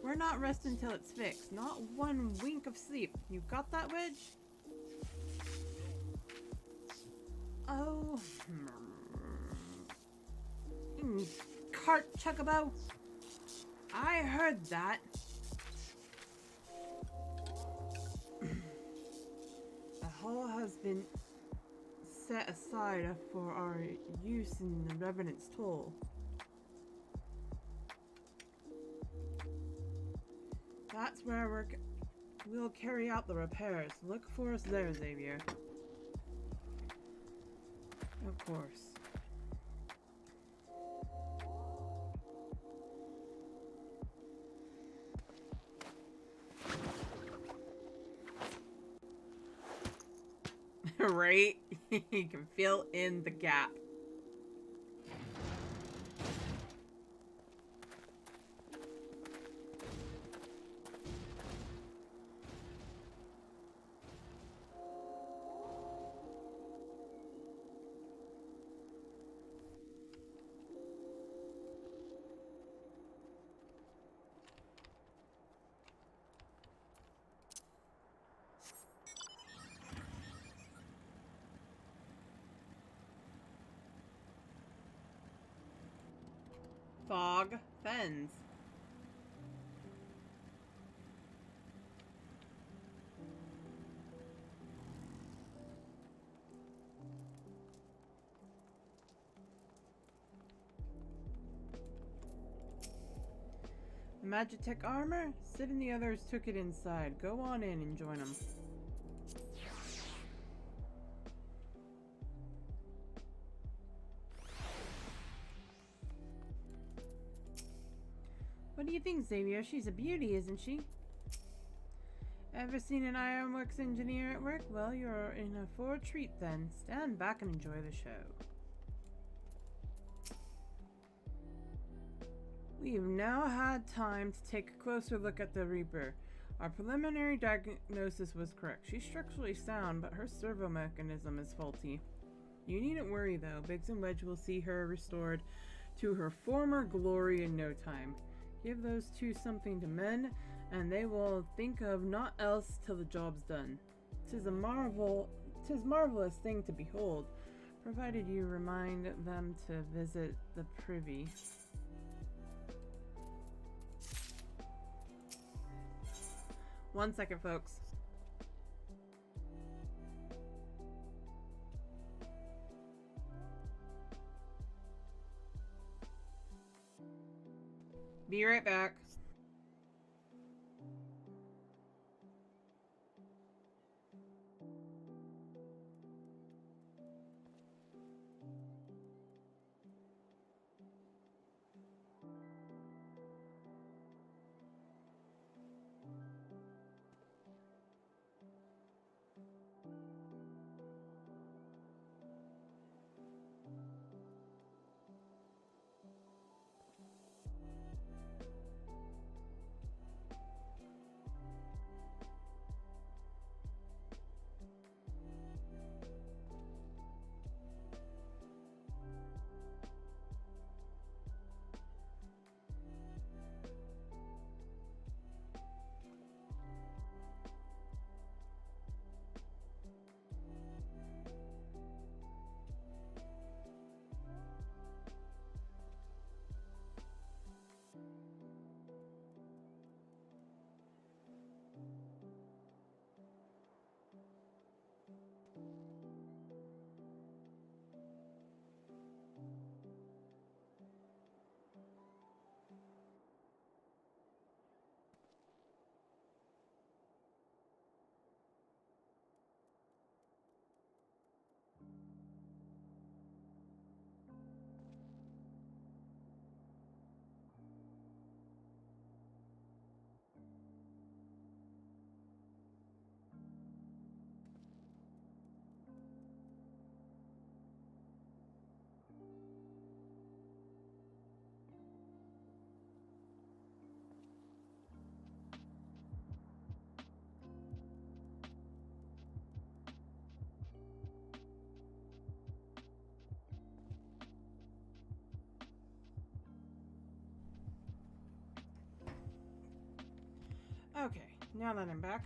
We're not resting till it's fixed. Not one wink of sleep. You got that, Wedge? Oh. Cart chocobo. I heard that. The hall has been set aside for our use in the Revenant's Toll. That's where we'll carry out the repairs. Look for us there, Xavier. Of course. Right? You can fill in the gap. Fog Fens. The Magitech armor? Sid and the others took it inside. Go on in and join them. What do you think, Xavier? She's a beauty, isn't she? Ever seen an ironworks engineer at work? Well, you're in for a treat then. Stand back and enjoy the show. We've now had time to take a closer look at the Reaper. Our preliminary diagnosis was correct. She's structurally sound, but her servo mechanism is faulty. You needn't worry though. Biggs and Wedge will see her restored to her former glory in no time. Give those two something to mend, and they will think of naught else till the job's done. 'Tis marvelous thing to behold, provided you remind them to visit the privy. One second, folks. Be right back. Okay, now that I'm back.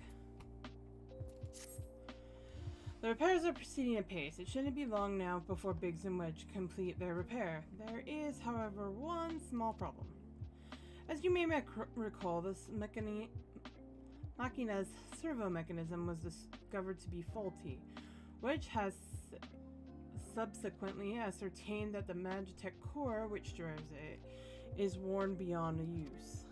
The repairs are proceeding apace. It shouldn't be long now before Biggs and Wedge complete their repair. There is, however, one small problem. As you may recall, this Machina's servo mechanism was discovered to be faulty, which has subsequently ascertained that the Magitech core, which drives it, is worn beyond use.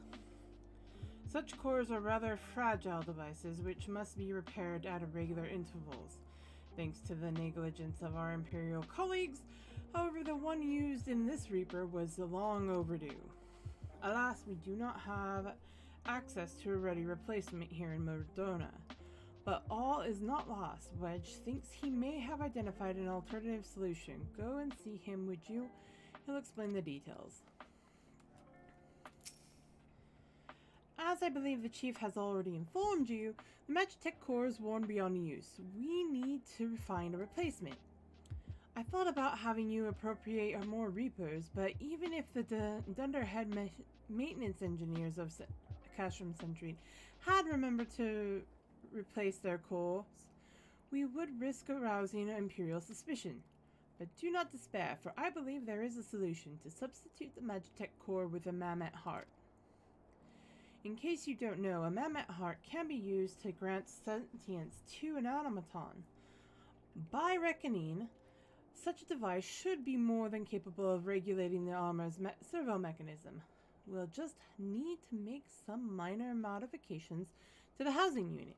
Such cores are rather fragile devices which must be repaired at irregular intervals. Thanks to the negligence of our Imperial colleagues, however, the one used in this Reaper was long overdue. Alas, we do not have access to a ready replacement here in Mordona. But all is not lost. Wedge thinks he may have identified an alternative solution. Go and see him, would you? He'll explain the details. As I believe the chief has already informed you, the Magitech core is worn beyond use. We need to find a replacement. I thought about having you appropriate more Reapers, but even if the Dunderhead maintenance engineers of Castrum Century had remembered to replace their cores, we would risk arousing Imperial suspicion. But do not despair, for I believe there is a solution to substitute the Magitech core with a Mammoth heart. In case you don't know, a Mammoth heart can be used to grant sentience to an automaton. By reckoning, such a device should be more than capable of regulating the armor's servo mechanism. We'll just need to make some minor modifications to the housing unit.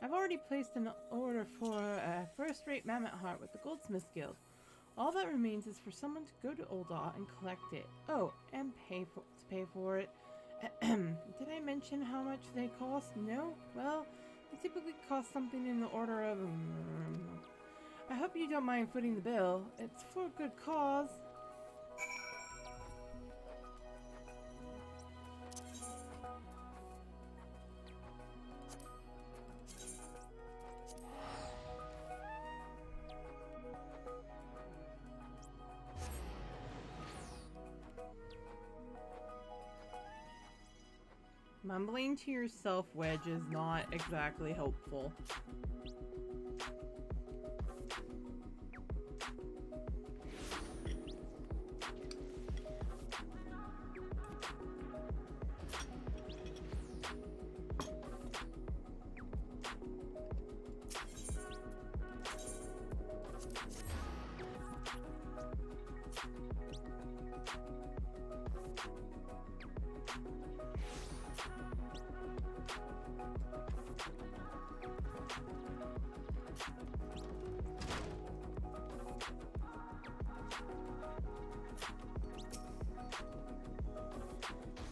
I've already placed an order for a first-rate Mammoth heart with the Goldsmiths Guild. All that remains is for someone to go to Ul'dah and collect it. Oh, and pay for it. Did I mention how much they cost? No? Well, they typically cost something in the order of... I hope you don't mind footing the bill. It's for a good cause. Mumbling to yourself, Wedge, is not exactly helpful.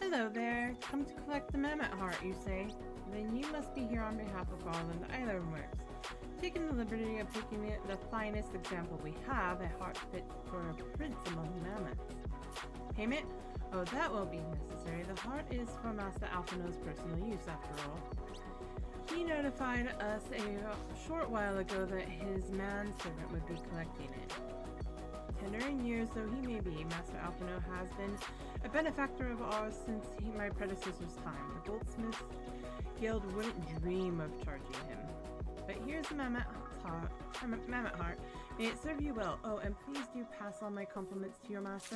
Hello there. Come to collect the Mammoth heart, you say? Then you must be here on behalf of Garland Ironworks. Taking the liberty of picking it the finest example we have, a heart fit for a prince among mammoths. Payment? Oh, that won't be necessary. The heart is for Master Alphino's personal use, after all. He notified us a short while ago that his manservant would be collecting it. Tender in years though he may be, Master Alphino has been a benefactor of ours since my predecessor's time. The Goldsmiths Guild wouldn't dream of charging him. But here's the Mammoth heart. May it serve you well. Oh, and please do pass on my compliments to your master.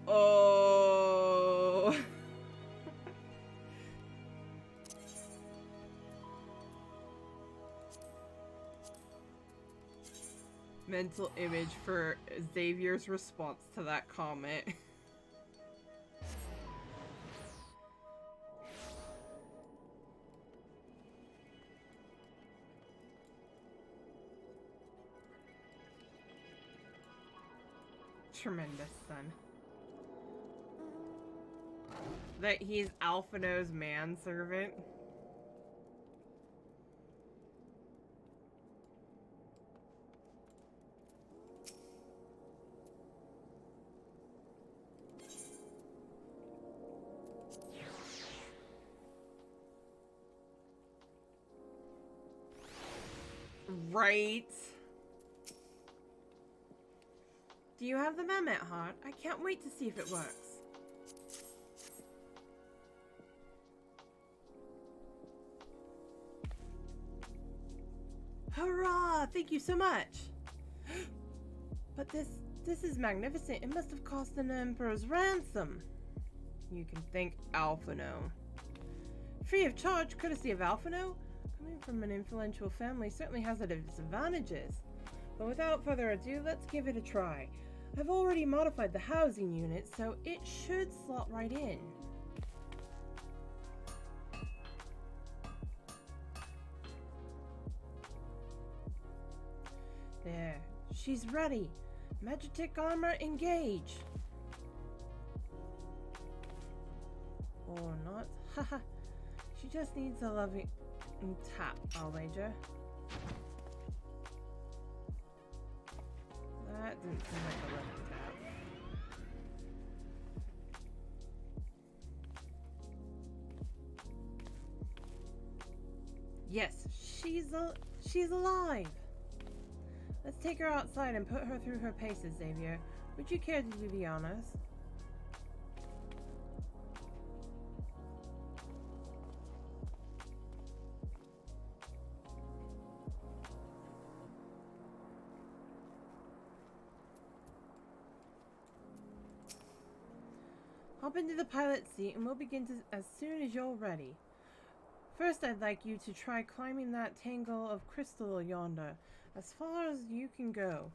Oh. Mental image for Xavier's response to that comment. Tremendous, son. That he's Alphino's manservant. Right. Do you have the Mammoth heart? I can't wait to see if it works. Hurrah! Thank you so much! But this is magnificent. It must have cost an emperor's ransom. You can thank Alphino. Free of charge, courtesy of Alphino? Coming from an influential family certainly has its advantages. But without further ado, let's give it a try. I've already modified the housing unit, so it should slot right in. There. She's ready. Magitek armor, engage. Or not. Haha. She just needs a loving tap, I'll wager. That didn't seem like a loving tap. Yes, she's alive. Let's take her outside and put her through her paces, Xavier. Would you care to do the honors? Hop into the pilot seat and we'll begin as soon as you're ready. First, I'd like you to try climbing that tangle of crystal yonder, as far as you can go.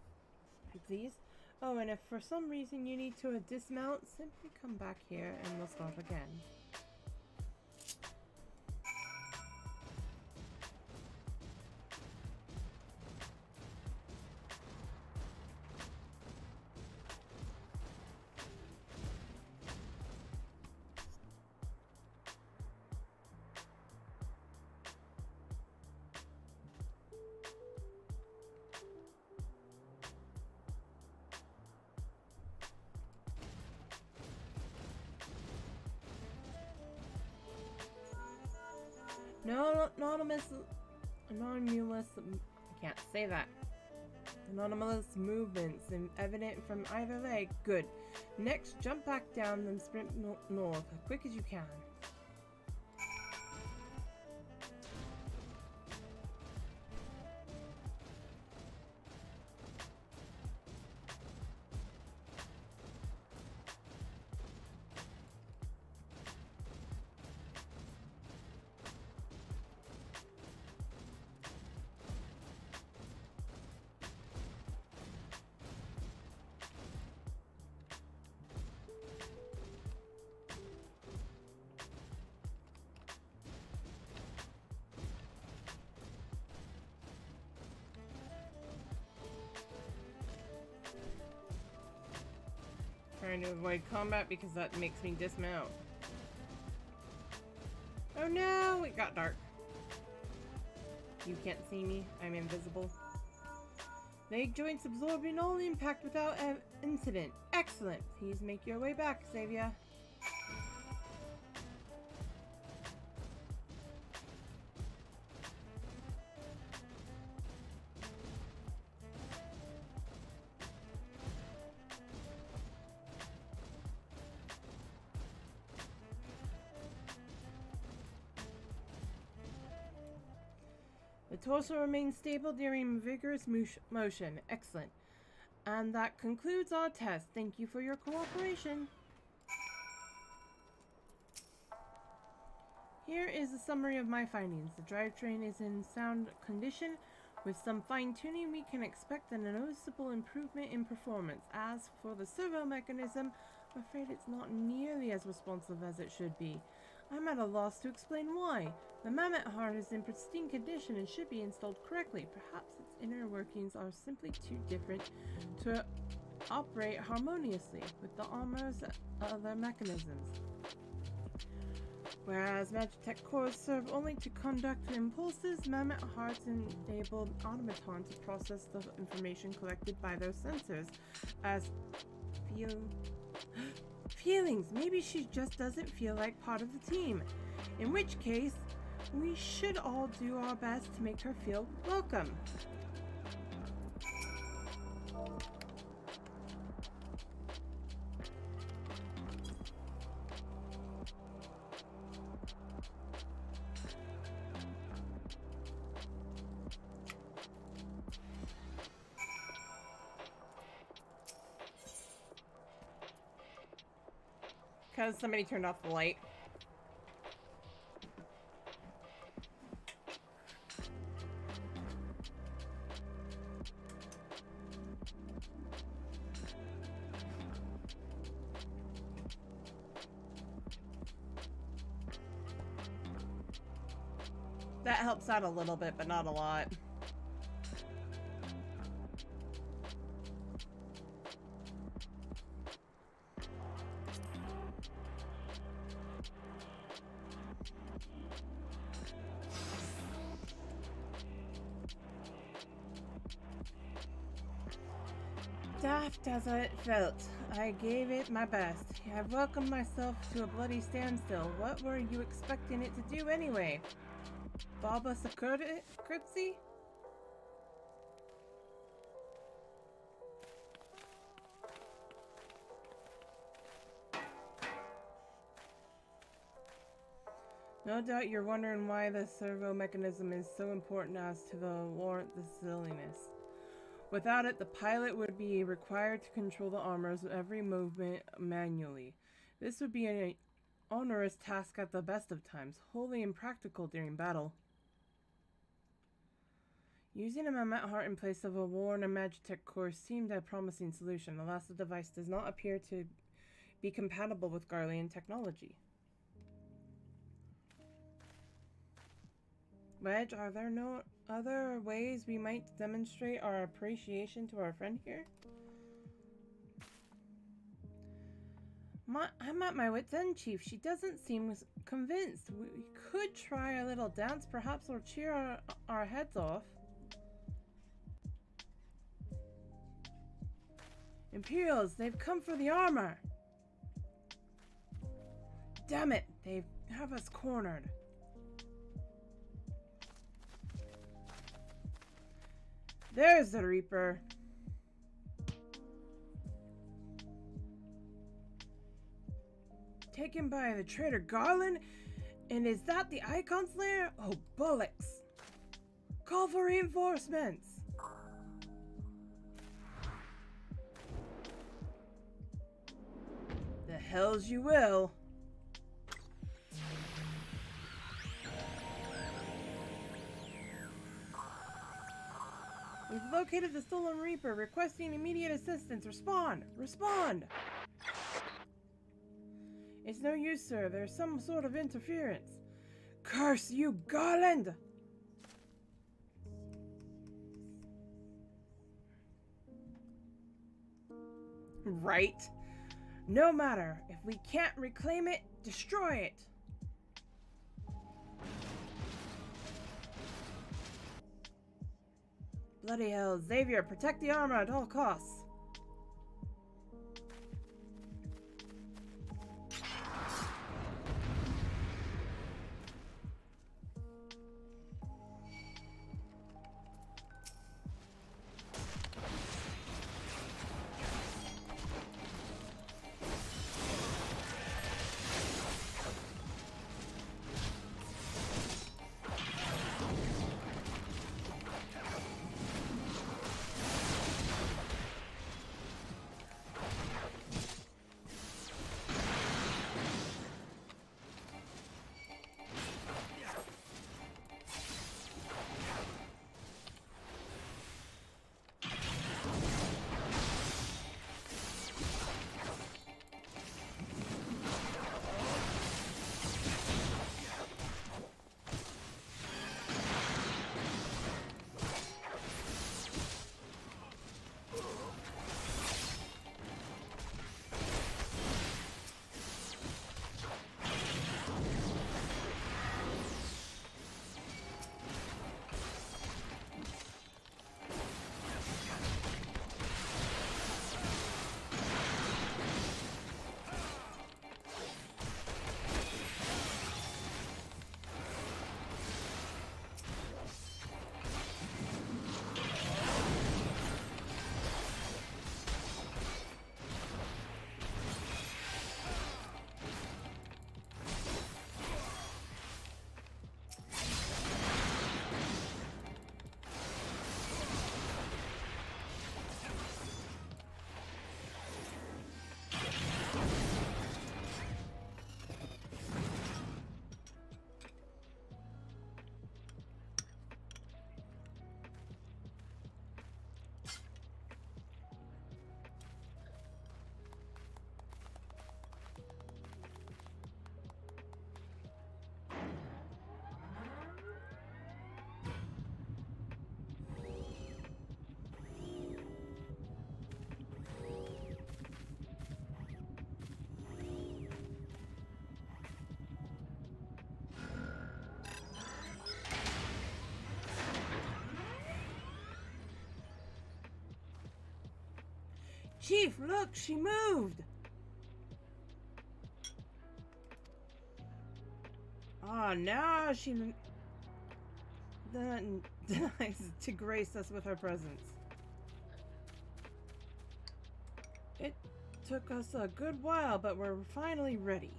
Please? Oh, and if for some reason you need to dismount, simply come back here and we'll start again. No, anonymous, I can't say that. Anomalous movements evident from either leg. Good. Next, jump back down and sprint north as quick as you can. Trying to avoid combat because that makes me dismount. Oh no, it got dark. You can't see me, I'm invisible. Leg joints absorbing all impact without incident. Excellent. Please make your way back, Xavier. The torso remains stable during vigorous motion. Excellent. And that concludes our test. Thank you for your cooperation. Here is a summary of my findings. The drivetrain is in sound condition. With some fine-tuning, we can expect a noticeable improvement in performance. As for the servo mechanism, I'm afraid it's not nearly as responsive as it should be. I'm at a loss to explain why. The mammoth heart is in pristine condition and should be installed correctly. Perhaps its inner workings are simply too different to operate harmoniously with the armor's other mechanisms. Whereas Magitek cores serve only to conduct impulses, mammoth hearts enable automaton to process the information collected by those sensors as feelings. Maybe she just doesn't feel like part of the team. In which case, we should all do our best to make her feel welcome. Because somebody turned off the light. That helps out a little bit, but not a lot. Daft as it felt, I gave it my best. I welcomed myself to a bloody standstill. What were you expecting it to do anyway? Bob us a curtsy? No doubt you're wondering why the servo mechanism is so important as to warrant the silliness. Without it, the pilot would be required to control the armor's every movement manually. This would be an onerous task at the best of times, wholly impractical during battle. Using a Mamet heart in place of a worn Magitech core seemed a promising solution. Alas, the device does not appear to be compatible with Garlean technology. Wedge, are there no other ways we might demonstrate our appreciation to our friend here? I'm at my wit's end, Chief. She doesn't seem convinced. We could try a little dance. Perhaps we'll cheer our heads off. Imperials, they've come for the armor. Damn it, they have us cornered. There's the Reaper. Taken by the traitor Garland? And is that the Icon's lair? Oh, bullocks. Call for reinforcements. The hells you will. We've located the stolen Reaper, requesting immediate assistance. Respond! Respond! It's no use, sir. There's some sort of interference. Curse you, Garland! Right? No matter. If we can't reclaim it, destroy it. Bloody hell, Xavier, protect the armor at all costs. Chief, look, she moved! Ah, now she then denies to grace us with her presence. It took us a good while, but we're finally ready.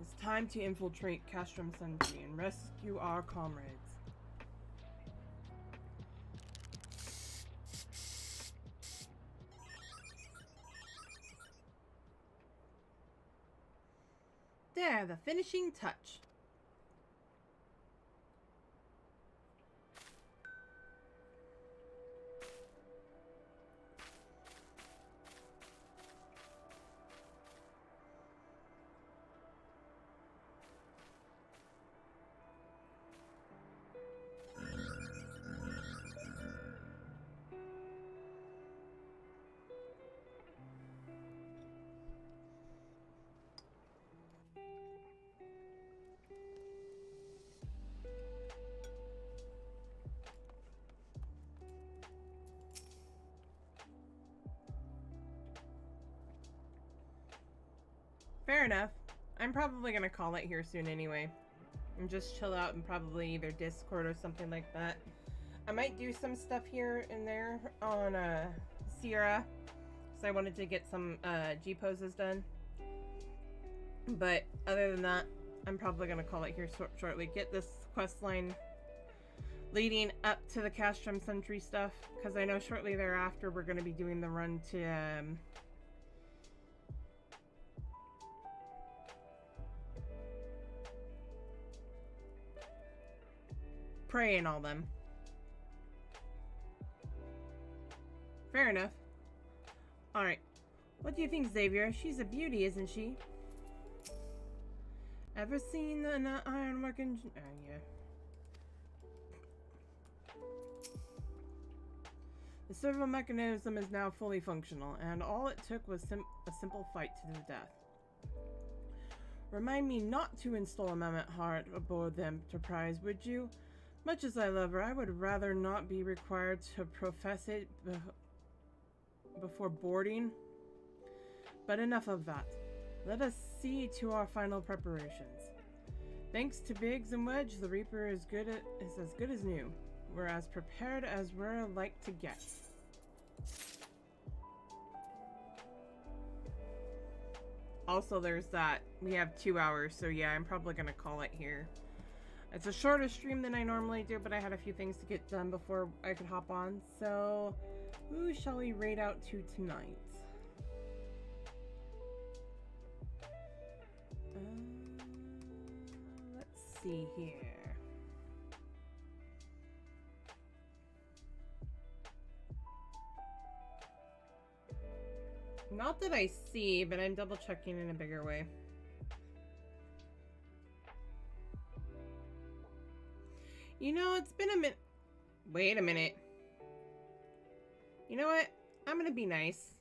It's time to infiltrate Castrum Sentry and rescue our comrades. There, the finishing touch. Fair enough. I'm probably gonna call it here soon anyway. And just chill out and probably either Discord or something like that. I might do some stuff here and there on Sierra. Because I wanted to get some G-poses done. But other than that, I'm probably gonna call it here shortly. Get this quest line leading up to the Castrum Sentry stuff. Because I know shortly thereafter we're gonna be doing the run to Prey and all them. Fair enough. Alright. What do you think, Xavier? She's a beauty, isn't she? Ever seen an ironwork engine? Yeah. The servo mechanism is now fully functional, and all it took was a simple fight to the death. Remind me not to install a mammoth heart aboard the Enterprise, would you? Much as I love her, I would rather not be required to profess it before boarding. But enough of that. Let us see to our final preparations. Thanks to Biggs and Wedge, the Reaper is as good as new. We're as prepared as we're like to get. Also, there's that. We have 2 hours, so yeah, I'm probably gonna call it here. It's a shorter stream than I normally do, but I had a few things to get done before I could hop on. So, who shall we raid out to tonight? Let's see here. Not that I see, but I'm double checking in a bigger way. You know, it's been a minute. Wait a minute. You know what? I'm gonna be nice.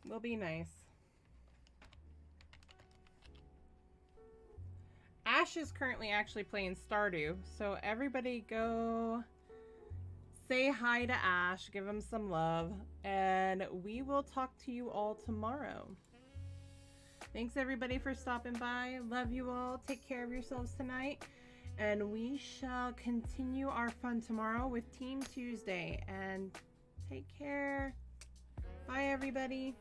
We'll be nice. Ash is currently actually playing Stardew, so everybody go say hi to Ash, give him some love, and we will talk to you all tomorrow. Thanks everybody for stopping by. Love you all. Take care of yourselves tonight, and we shall continue our fun tomorrow with Team Tuesday. And take care. Bye everybody.